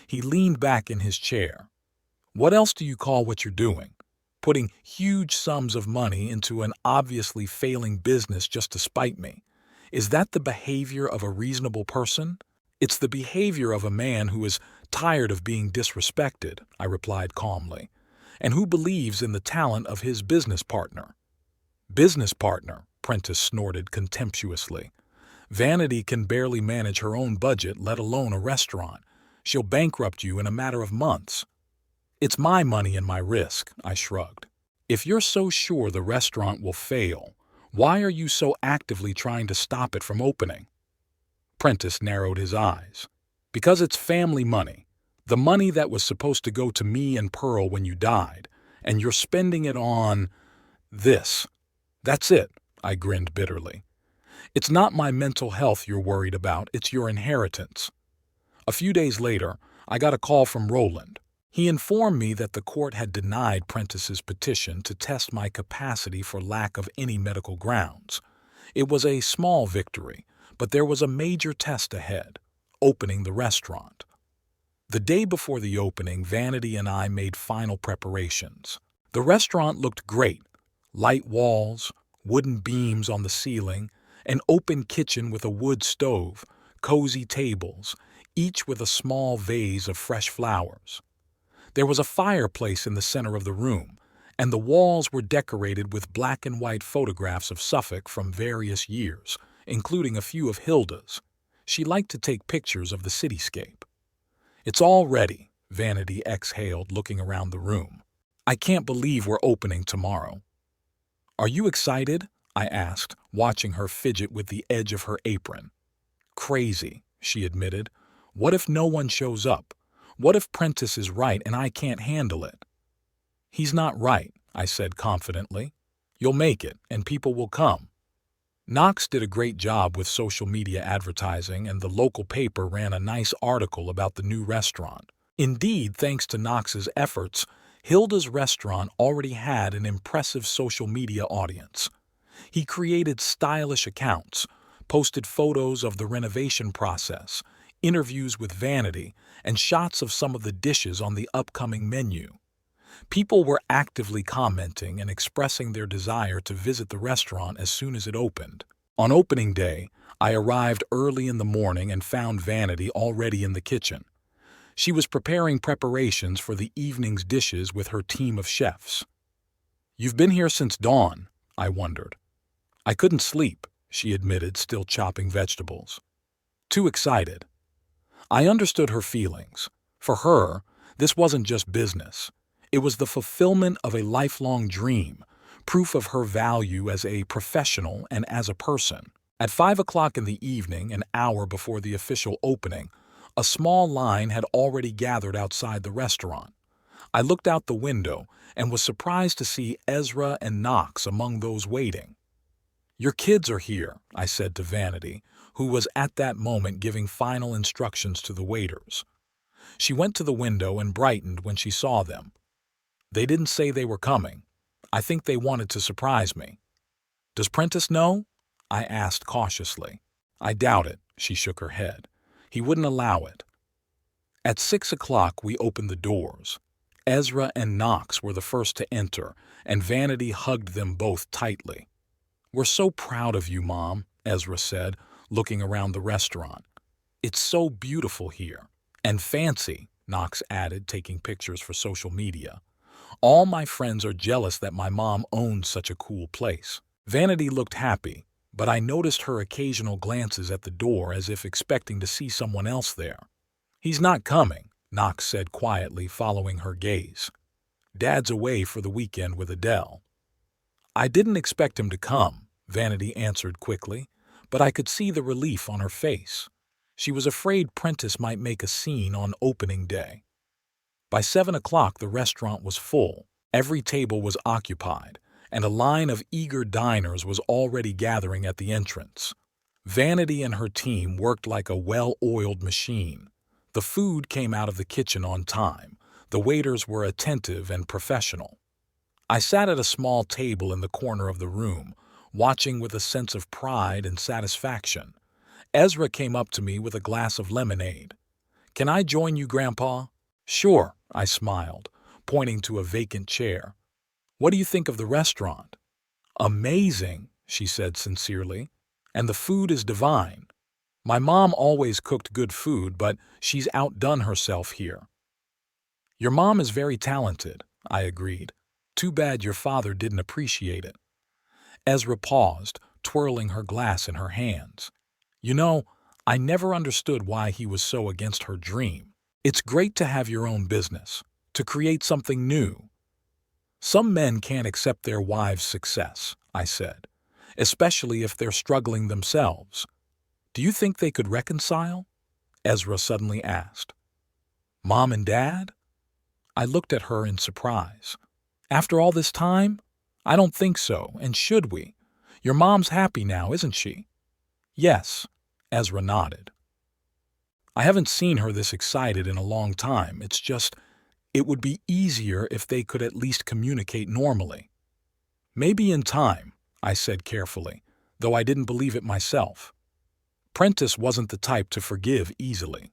He leaned back in his chair. "What else do you call what you're doing? Putting huge sums of money into an obviously failing business just to spite me. Is that the behavior of a reasonable person?" "It's the behavior of a man who is tired of being disrespected," I replied calmly, "and who believes in the talent of his business partner." "Business partner," Prentice snorted contemptuously. "Vanity can barely manage her own budget, let alone a restaurant. She'll bankrupt you in a matter of months." "It's my money and my risk," I shrugged. "If you're so sure the restaurant will fail, why are you so actively trying to stop it from opening?" Prentice narrowed his eyes. "Because it's family money, the money that was supposed to go to me and Pearl when you died, and you're spending it on this." "That's it," I grinned bitterly. "It's not my mental health you're worried about, it's your inheritance." A few days later, I got a call from Roland. He informed me that the court had denied Prentice's petition to test my capacity for lack of any medical grounds. It was a small victory, but there was a major test ahead: opening the restaurant. The day before the opening, Vanity and I made final preparations. The restaurant looked great: light walls, wooden beams on the ceiling, an open kitchen with a wood stove, cozy tables, each with a small vase of fresh flowers. There was a fireplace in the center of the room, and the walls were decorated with black and white photographs of Suffolk from various years, including a few of Hilda's. She liked to take pictures of the cityscape. "It's all ready," Vanity exhaled, looking around the room. "I can't believe we're opening tomorrow." "Are you excited?" I asked, watching her fidget with the edge of her apron. "Crazy," she admitted. "What if no one shows up? What if Prentice is right and I can't handle it?" "He's not right," I said confidently. "You'll make it, and people will come." Knox did a great job with social media advertising, and the local paper ran a nice article about the new restaurant. Indeed, thanks to Knox's efforts, Hilda's restaurant already had an impressive social media audience. He created stylish accounts, posted photos of the renovation process, interviews with Vanity, and shots of some of the dishes on the upcoming menu. People were actively commenting and expressing their desire to visit the restaurant as soon as it opened. On opening day, I arrived early in the morning and found Vanity already in the kitchen. She was preparing preparations for the evening's dishes with her team of chefs. "You've been here since dawn," I wondered. "I couldn't sleep," she admitted, still chopping vegetables. "Too excited." I understood her feelings. For her, this wasn't just business. It was the fulfillment of a lifelong dream, proof of her value as a professional and as a person. At 5 o'clock in the evening, an hour before the official opening, a small line had already gathered outside the restaurant. I looked out the window and was surprised to see Ezra and Knox among those waiting. "Your kids are here," I said to Vanity, who was at that moment giving final instructions to the waiters. She went to the window and brightened when she saw them. "They didn't say they were coming. I think they wanted to surprise me." "Does Prentice know?" I asked cautiously. I doubt it, she shook her head. He wouldn't allow it. At 6 o'clock we opened the doors. Ezra and Knox were the first to enter, and Vanity hugged them both tightly. "We're so proud of you, Mom," Ezra said, looking around the restaurant. "It's so beautiful here. And fancy," Knox added, taking pictures for social media. "All my friends are jealous that my mom owns such a cool place." Vanity looked happy, but I noticed her occasional glances at the door as if expecting to see someone else there. "He's not coming," Knox said quietly, following her gaze. "Dad's away for the weekend with Adele." "I didn't expect him to come," Vanity answered quickly, but I could see the relief on her face. She was afraid Prentice might make a scene on opening day. By 7 o'clock the restaurant was full. Every table was occupied, and a line of eager diners was already gathering at the entrance. Vanity and her team worked like a well-oiled machine. The food came out of the kitchen on time. The waiters were attentive and professional. I sat at a small table in the corner of the room, watching with a sense of pride and satisfaction. Ezra came up to me with a glass of lemonade. "Can I join you, Grandpa?" "Sure," I smiled, pointing to a vacant chair. "What do you think of the restaurant?" "Amazing," she said sincerely. "And the food is divine. My mom always cooked good food, but she's outdone herself here." "Your mom is very talented," I agreed. "Too bad your father didn't appreciate it." Ezra paused, twirling her glass in her hands. "You know, I never understood why he was so against her dream. It's great to have your own business, to create something new." "Some men can't accept their wives' success," I said, "especially if they're struggling themselves. Do you think they could reconcile?" Ezra suddenly asked. "Mom and Dad?" I looked at her in surprise. "After all this time? I don't think so, and should we? Your mom's happy now, isn't she?" "Yes," Ezra nodded. "I haven't seen her this excited in a long time. It's just, it would be easier if they could at least communicate normally." "Maybe in time," I said carefully, though I didn't believe it myself. Prentice wasn't the type to forgive easily.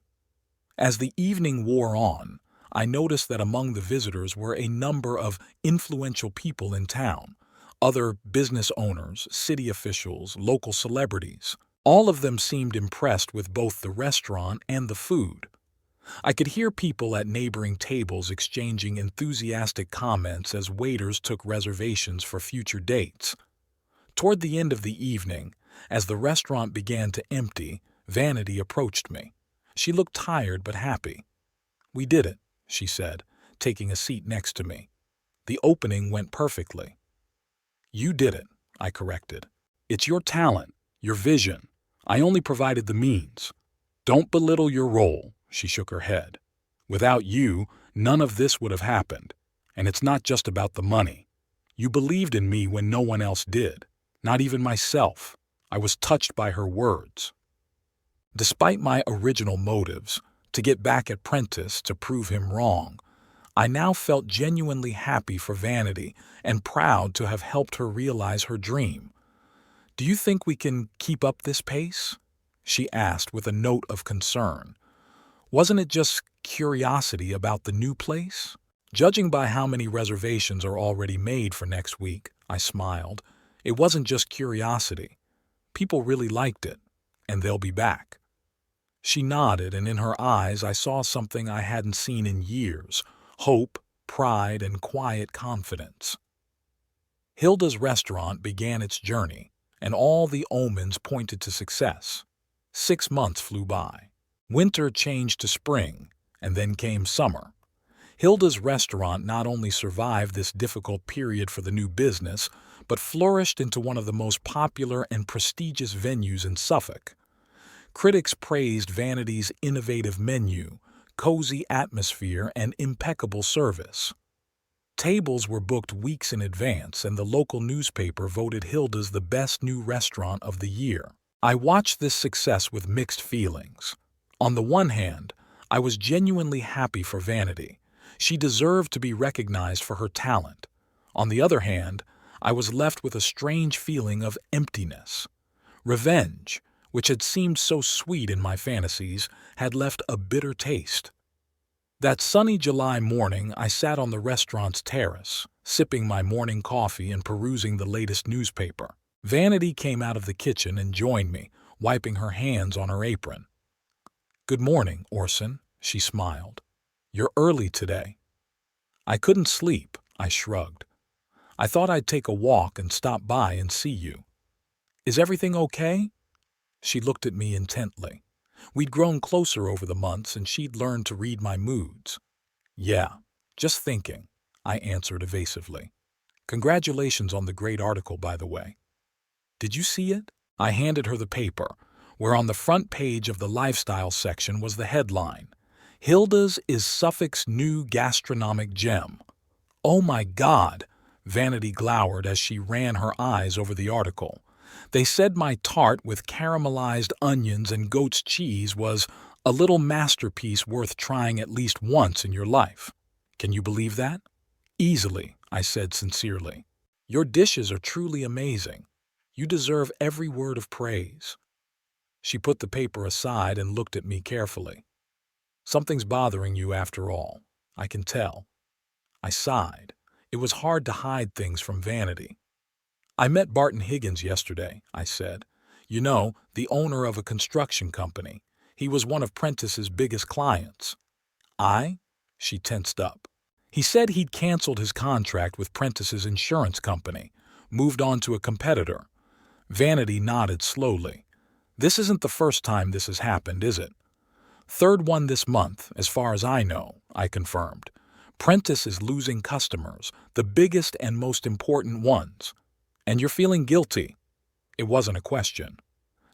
As the evening wore on, I noticed that among the visitors were a number of influential people in town, other business owners, city officials, local celebrities. All of them seemed impressed with both the restaurant and the food. I could hear people at neighboring tables exchanging enthusiastic comments as waiters took reservations for future dates. Toward the end of the evening, as the restaurant began to empty, Vanity approached me. She looked tired but happy. "We did it," she said, taking a seat next to me. "The opening went perfectly." "You did it," I corrected. "It's your talent, your vision. I only provided the means." "Don't belittle your role," she shook her head. "Without you, none of this would have happened. And it's not just about the money. You believed in me when no one else did, not even myself. I was touched by her words." Despite my original motives, to get back at Prentice, to prove him wrong, I now felt genuinely happy for Vanity and proud to have helped her realize her dream. "Do you think we can keep up this pace?" she asked with a note of concern. "Wasn't it just curiosity about the new place?" "Judging by how many reservations are already made for next week," I smiled, "it wasn't just curiosity. People really liked it, and they'll be back." She nodded, and in her eyes I saw something I hadn't seen in years: hope, pride, and quiet confidence. Hilda's restaurant began its journey, and all the omens pointed to success. 6 months flew by. Winter changed to spring, and then came summer. Hilda's restaurant not only survived this difficult period for the new business, but flourished into one of the most popular and prestigious venues in Suffolk. Critics praised Vanity's innovative menu, cozy atmosphere, and impeccable service. Tables were booked weeks in advance, and the local newspaper voted Hilda's the best new restaurant of the year. I watched this success with mixed feelings. On the one hand, I was genuinely happy for Vanity. She deserved to be recognized for her talent. On the other hand, I was left with a strange feeling of emptiness. Revenge, which had seemed so sweet in my fantasies, had left a bitter taste. That sunny July morning, I sat on the restaurant's terrace, sipping my morning coffee and perusing the latest newspaper. Vanity came out of the kitchen and joined me, wiping her hands on her apron. "Good morning, Orson," she smiled. "You're early today." "I couldn't sleep," I shrugged. "I thought I'd take a walk and stop by and see you. Is everything okay?" She looked at me intently. We'd grown closer over the months, and she'd learned to read my moods. "Yeah, just thinking," I answered evasively. "Congratulations on the great article, by the way." "Did you see it?" I handed her the paper, where on the front page of the lifestyle section was the headline, "Hilda's is Suffolk's new gastronomic gem." "Oh my God!" Vanity glowered as she ran her eyes over the article. "They said my tart with caramelized onions and goat's cheese was a little masterpiece worth trying at least once in your life. Can you believe that?" "Easily," I said sincerely. "Your dishes are truly amazing. You deserve every word of praise." She put the paper aside and looked at me carefully. "Something's bothering you after all. I can tell." I sighed. It was hard to hide things from Vanity. "I met Barton Higgins yesterday," I said. "You know, the owner of a construction company. He was one of Prentice's biggest clients." "I?" She tensed up. "He said he'd canceled his contract with Prentice's insurance company, moved on to a competitor." Vanity nodded slowly. "This isn't the first time this has happened, is it?" "Third one this month, as far as I know," I confirmed. "Prentice is losing customers, the biggest and most important ones. And you're feeling guilty." It wasn't a question.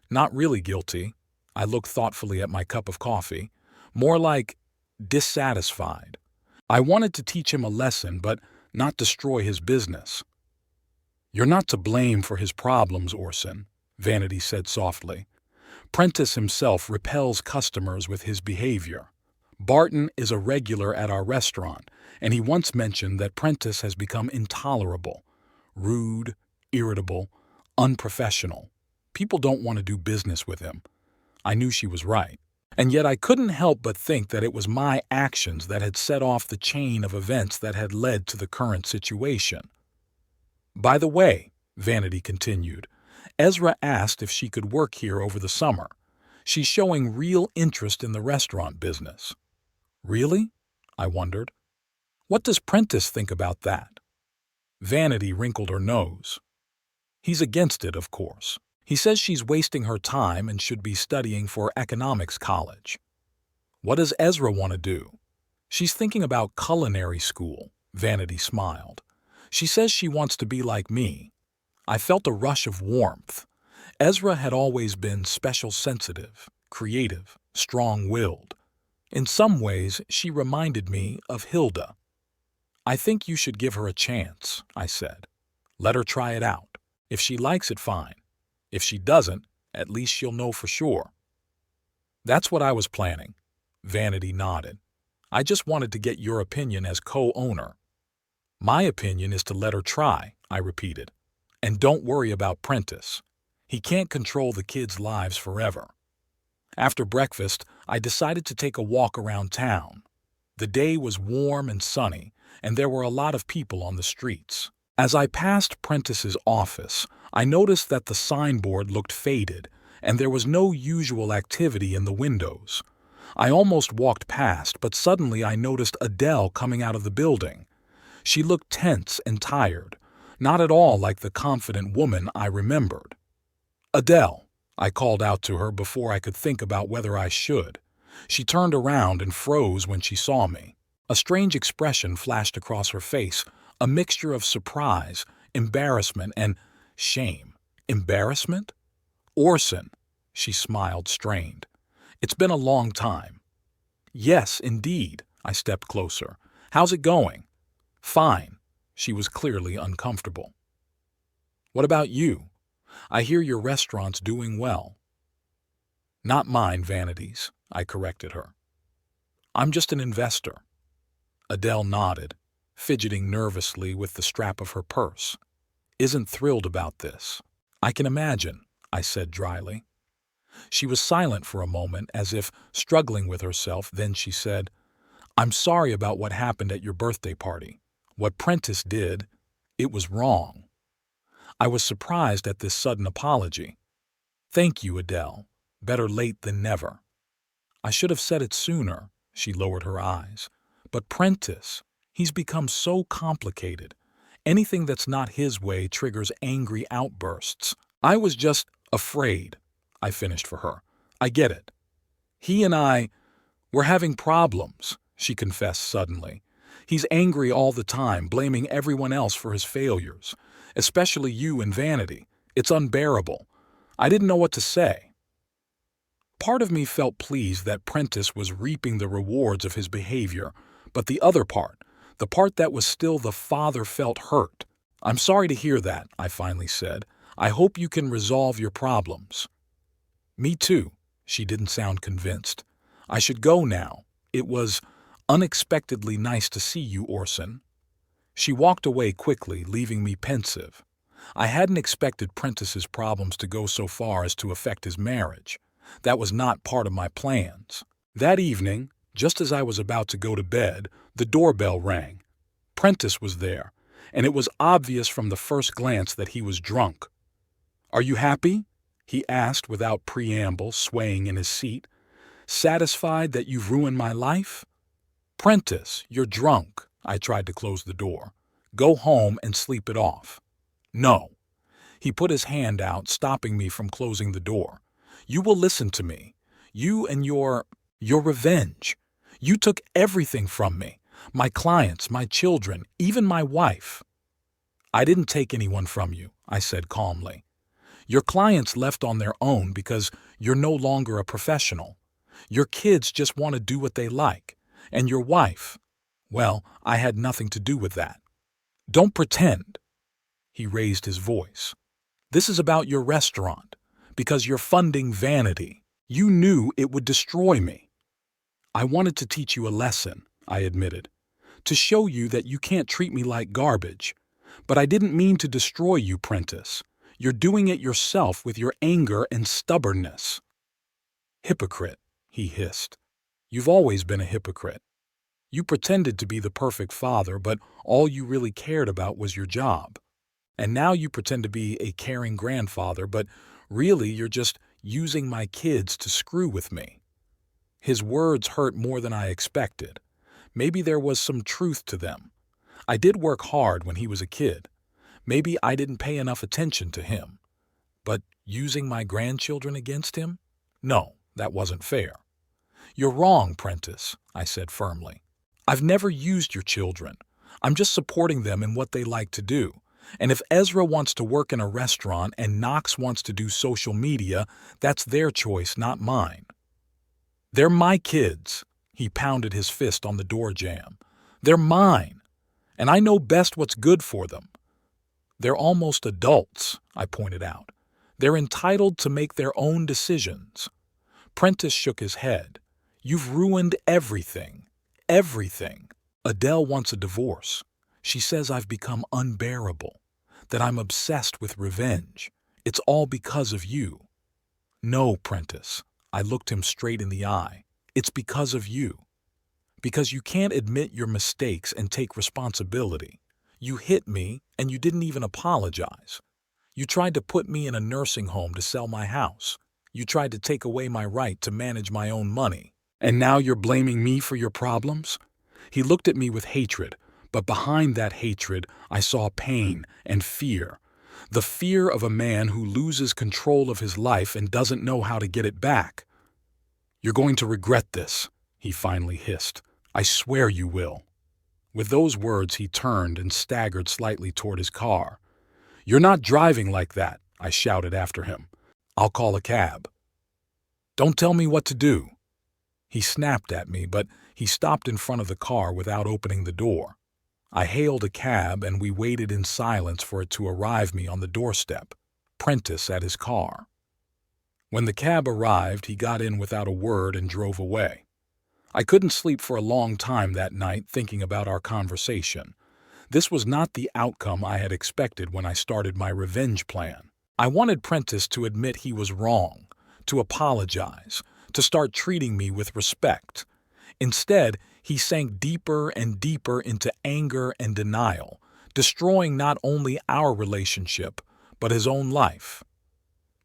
"Not really guilty." I looked thoughtfully at my cup of coffee. "More like dissatisfied. I wanted to teach him a lesson, but not destroy his business." "You're not to blame for his problems, Orson," Vanity said softly. "Prentice himself repels customers with his behavior. Barton is a regular at our restaurant, and he once mentioned that Prentice has become intolerable, rude, irritable, unprofessional. People don't want to do business with him." I knew she was right. And yet I couldn't help but think that it was my actions that had set off the chain of events that had led to the current situation. "By the way," Vanity continued, "Ezra asked if she could work here over the summer. She's showing real interest in the restaurant business." "Really?" I wondered. "What does Prentice think about that?" Vanity wrinkled her nose. "He's against it, of course. He says she's wasting her time and should be studying for economics college." "What does Ezra want to do?" "She's thinking about culinary school," Vanity smiled. "She says she wants to be like me." I felt a rush of warmth. Ezra had always been special sensitive, creative, strong-willed. In some ways, she reminded me of Hilda. "I think you should give her a chance," I said. "Let her try it out. If she likes it, fine. If she doesn't, at least she'll know for sure." "That's what I was planning." Vanity nodded. "I just wanted to get your opinion as co-owner." "My opinion is to let her try," I repeated. "And don't worry about Prentice. He can't control the kids' lives forever." After breakfast, I decided to take a walk around town. The day was warm and sunny, and there were a lot of people on the streets. As I passed Prentice's office, I noticed that the signboard looked faded, and there was no usual activity in the windows. I almost walked past, but suddenly I noticed Adele coming out of the building. She looked tense and tired, not at all like the confident woman I remembered. "Adele," I called out to her before I could think about whether I should. She turned around and froze when she saw me. A strange expression flashed across her face, a mixture of surprise, embarrassment, and shame. "Embarrassment?" "Orson," she smiled, strained. "It's been a long time." "Yes, indeed." I stepped closer. "How's it going?" "Fine." She was clearly uncomfortable. "What about you? I hear your restaurant's doing well." "Not mine, Vanity's," I corrected her. "I'm just an investor." Adele nodded, fidgeting nervously with the strap of her purse. "Isn't thrilled about this." "I can imagine." I said dryly. She was silent for a moment, as if struggling with herself. Then she said, "I'm sorry about what happened at your birthday party. What Prentice did, it was wrong." I was surprised at this sudden apology. "Thank you, Adele. Better late than never." "I should have said it sooner," she lowered her eyes. "But Prentice, he's become so complicated. Anything that's not his way triggers angry outbursts. I was just afraid," I finished for her. "I get it. He and we're having problems," she confessed suddenly. "He's angry all the time, blaming everyone else for his failures, especially you and Vanity. It's unbearable. I didn't know what to say." Part of me felt pleased that Prentice was reaping the rewards of his behavior, but the other part, the part that was still the father, felt hurt. "I'm sorry to hear that," I finally said. "I hope you can resolve your problems." "Me too." She didn't sound convinced. "I should go now. It was unexpectedly nice to see you, Orson." She walked away quickly, leaving me pensive. I hadn't expected Prentice's problems to go so far as to affect his marriage. That was not part of my plans. That evening, just as I was about to go to bed, the doorbell rang. Prentice was there, and it was obvious from the first glance that he was drunk. "Are you happy?" he asked without preamble, swaying in his seat. "Satisfied that you've ruined my life?" "Prentice, you're drunk." I tried to close the door. "Go home and sleep it off." "No." He put his hand out, stopping me from closing the door. "You will listen to me. You and your revenge. You took everything from me. My clients, my children, even my wife." "I didn't take anyone from you," I said calmly. "Your clients left on their own because you're no longer a professional. Your kids just want to do what they like. And your wife, well, I had nothing to do with that. Don't pretend." He raised his voice. "This is about your restaurant, because you're funding Vanity. You knew it would destroy me." "I wanted to teach you a lesson," I admitted, "to show you that you can't treat me like garbage. But I didn't mean to destroy you, Prentice. You're doing it yourself with your anger and stubbornness." "Hypocrite," he hissed. "You've always been a hypocrite. You pretended to be the perfect father, but all you really cared about was your job. And now you pretend to be a caring grandfather, but really you're just using my kids to screw with me." His words hurt more than I expected. Maybe there was some truth to them. I did work hard when he was a kid. Maybe I didn't pay enough attention to him. But using my grandchildren against him? No, that wasn't fair. "You're wrong, Prentice," I said firmly. "I've never used your children. I'm just supporting them in what they like to do. And if Ezra wants to work in a restaurant and Knox wants to do social media, that's their choice, not mine." "They're my kids." He pounded his fist on the door jamb. "They're mine. And I know best what's good for them." "They're almost adults," I pointed out. "They're entitled to make their own decisions." Prentice shook his head. "You've ruined everything. Everything. Adele wants a divorce. She says I've become unbearable, that I'm obsessed with revenge. It's all because of you." "No, Prentice." I looked him straight in the eye. "It's because of you. Because you can't admit your mistakes and take responsibility. You hit me, and you didn't even apologize. You tried to put me in a nursing home to sell my house. You tried to take away my right to manage my own money. And now you're blaming me for your problems?" He looked at me with hatred, but behind that hatred I saw pain and fear. The fear of a man who loses control of his life and doesn't know how to get it back. "You're going to regret this," he finally hissed. "I swear you will." With those words he turned and staggered slightly toward his car. "You're not driving like that," I shouted after him. "I'll call a cab." "Don't tell me what to do." He snapped at me, but he stopped in front of the car without opening the door. I hailed a cab and we waited in silence for it to arrive me on the doorstep, Prentice at his car. When the cab arrived, he got in without a word and drove away. I couldn't sleep for a long time that night thinking about our conversation. This was not the outcome I had expected when I started my revenge plan. I wanted Prentice to admit he was wrong, to apologize, to start treating me with respect. Instead, he sank deeper and deeper into anger and denial, destroying not only our relationship, but his own life.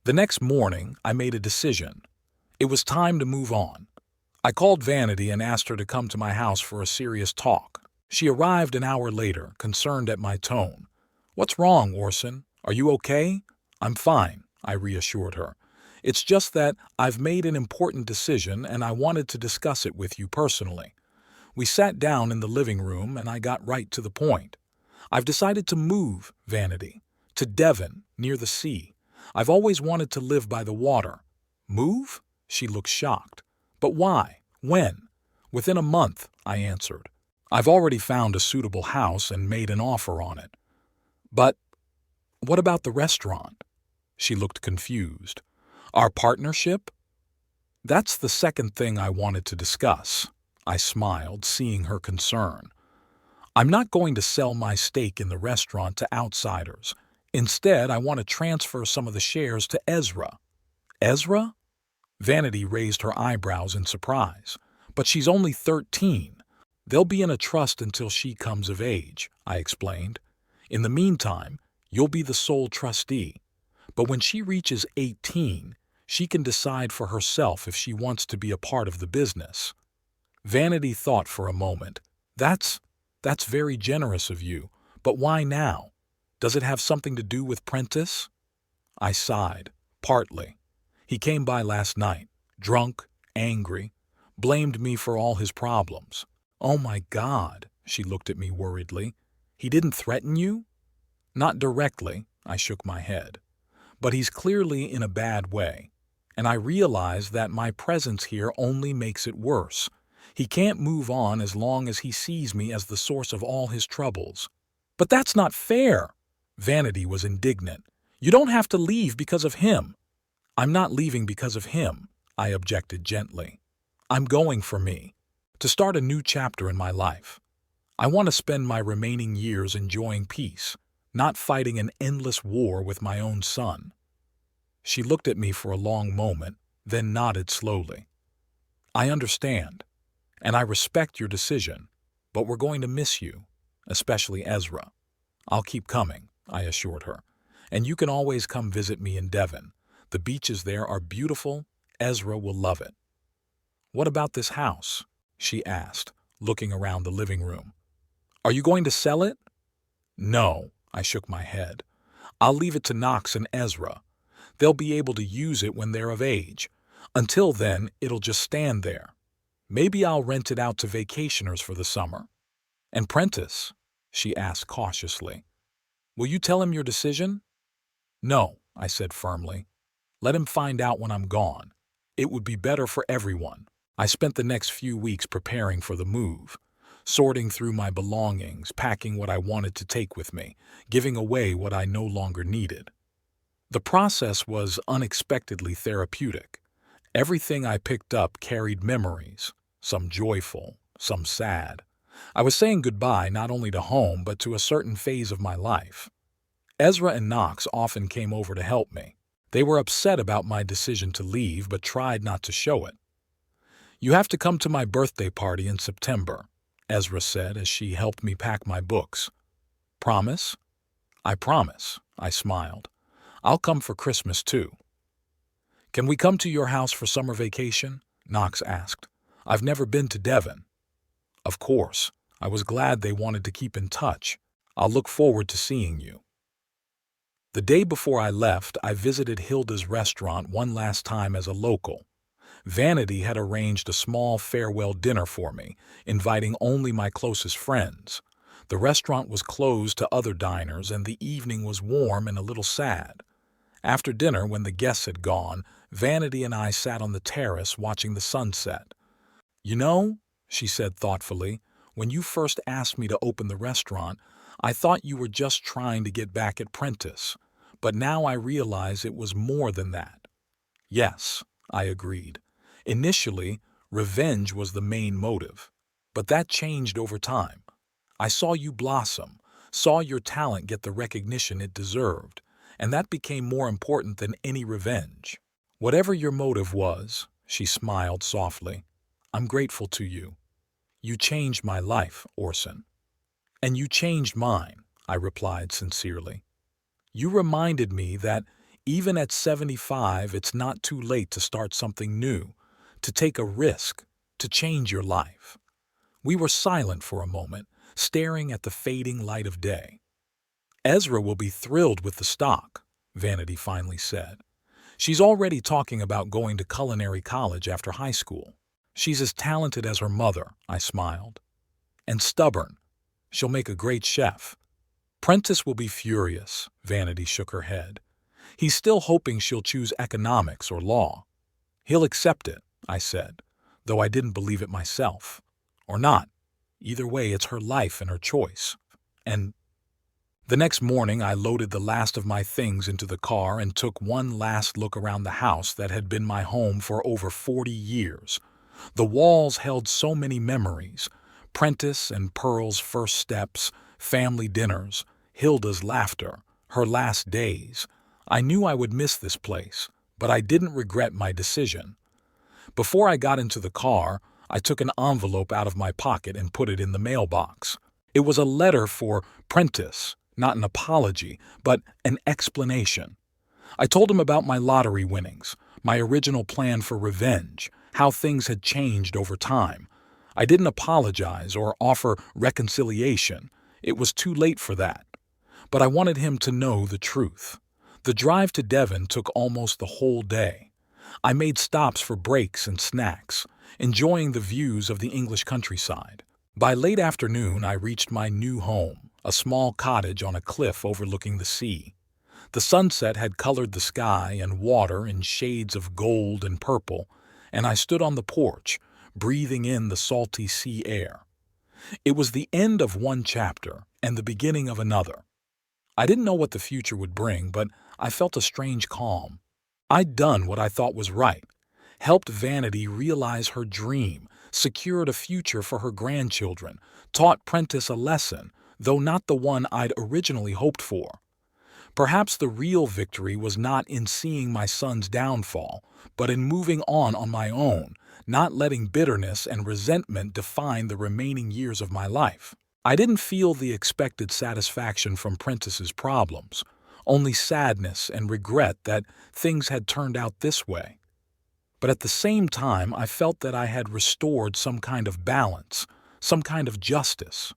The next morning, I made a decision. It was time to move on. I called Vanity and asked her to come to my house for a serious talk. She arrived an hour later, concerned at my tone. "What's wrong, Orson? Are you okay?" "I'm fine," I reassured her. "It's just that I've made an important decision and I wanted to discuss it with you personally." We sat down in the living room and I got right to the point. "I've decided to move, Vanity, to Devon, near the sea. I've always wanted to live by the water." "Move?" She looked shocked. "But why? When?" "Within a month," I answered. "I've already found a suitable house and made an offer on it." "But what about the restaurant?" She looked confused. "Our partnership?" "That's the second thing I wanted to discuss." I smiled, seeing her concern. "I'm not going to sell my stake in the restaurant to outsiders. Instead, I want to transfer some of the shares to Ezra." "Ezra?" Vanity raised her eyebrows in surprise. "But she's only 13. They'll be in a trust until she comes of age," I explained. "In the meantime, you'll be the sole trustee. But when she reaches 18, she can decide for herself if she wants to be a part of the business." Vanity thought for a moment. That's very generous of you, but why now? Does it have something to do with Prentice?" I sighed. "Partly. He came by last night, drunk, angry, blamed me for all his problems." "Oh my God," she looked at me worriedly. "He didn't threaten you?" "Not directly," I shook my head. "But he's clearly in a bad way. And I realize that my presence here only makes it worse. He can't move on as long as he sees me as the source of all his troubles." "But that's not fair!" Vanity was indignant. "You don't have to leave because of him." "I'm not leaving because of him," I objected gently. "I'm going for me, to start a new chapter in my life. I want to spend my remaining years enjoying peace, not fighting an endless war with my own son." She looked at me for a long moment, then nodded slowly. "I understand, and I respect your decision, but we're going to miss you, especially Ezra." "I'll keep coming," I assured her, "and you can always come visit me in Devon. The beaches there are beautiful. Ezra will love it." "What about this house?" she asked, looking around the living room. "Are you going to sell it?" "No," I shook my head. "I'll leave it to Knox and Ezra. They'll be able to use it when they're of age. Until then, it'll just stand there. Maybe I'll rent it out to vacationers for the summer." "And Prentice?" she asked cautiously. "Will you tell him your decision?" "No," I said firmly. "Let him find out when I'm gone. It would be better for everyone." I spent the next few weeks preparing for the move, sorting through my belongings, packing what I wanted to take with me, giving away what I no longer needed. The process was unexpectedly therapeutic. Everything I picked up carried memories, some joyful, some sad. I was saying goodbye not only to home but to a certain phase of my life. Ezra and Knox often came over to help me. They were upset about my decision to leave but tried not to show it. "You have to come to my birthday party in September," Ezra said as she helped me pack my books. "Promise?" "I promise," I smiled. "I'll come for Christmas too." "Can we come to your house for summer vacation?" Knox asked. "I've never been to Devon." "Of course. I was glad they wanted to keep in touch. I'll look forward to seeing you." The day before I left, I visited Hilda's restaurant one last time as a local. Vanity had arranged a small farewell dinner for me, inviting only my closest friends. The restaurant was closed to other diners and the evening was warm and a little sad. After dinner, when the guests had gone, Vanity and I sat on the terrace watching the sunset. "You know," she said thoughtfully, "when you first asked me to open the restaurant, I thought you were just trying to get back at Prentice. But now I realize it was more than that." "Yes," I agreed. "Initially, revenge was the main motive. But that changed over time. I saw you blossom, saw your talent get the recognition it deserved, and that became more important than any revenge. Whatever your motive was, she smiled softly, I'm grateful to you. You changed my life, Orson. And you changed mine, I replied sincerely. You reminded me that even at 75, it's not too late to start something new, to take a risk, to change your life. We were silent for a moment, staring at the fading light of day. Ezra will be thrilled with the stock, Vanity finally said. She's already talking about going to culinary college after high school. She's as talented as her mother, I smiled. And stubborn. She'll make a great chef. Prentice will be furious, Vanity shook her head. He's still hoping she'll choose economics or law. He'll accept it, I said, though I didn't believe it myself. Or not. Either way, it's her life and her choice. And the next morning, I loaded the last of my things into the car and took one last look around the house that had been my home for over 40 years. The walls held so many memories. Prentice and Pearl's first steps, family dinners, Hilda's laughter, her last days. I knew I would miss this place, but I didn't regret my decision. Before I got into the car, I took an envelope out of my pocket and put it in the mailbox. It was a letter for Prentice. Not an apology, but an explanation. I told him about my lottery winnings, my original plan for revenge, how things had changed over time. I didn't apologize or offer reconciliation. It was too late for that. But I wanted him to know the truth. The drive to Devon took almost the whole day. I made stops for breaks and snacks, enjoying the views of the English countryside. By late afternoon, I reached my new home, a small cottage on a cliff overlooking the sea. The sunset had colored the sky and water in shades of gold and purple, and I stood on the porch, breathing in the salty sea air. It was the end of one chapter and the beginning of another. I didn't know what the future would bring, but I felt a strange calm. I'd done what I thought was right, helped Vanity realize her dream, secured a future for her grandchildren, taught Prentice a lesson, though not the one I'd originally hoped for. Perhaps the real victory was not in seeing my son's downfall, but in moving on my own, not letting bitterness and resentment define the remaining years of my life. I didn't feel the expected satisfaction from Prentice's problems, only sadness and regret that things had turned out this way. But at the same time, I felt that I had restored some kind of balance, some kind of justice.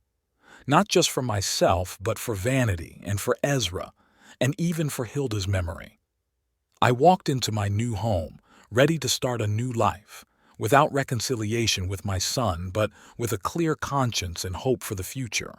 Not just for myself, but for Vanity and for Ezra, and even for Hilda's memory. I walked into my new home, ready to start a new life, without reconciliation with my son, but with a clear conscience and hope for the future.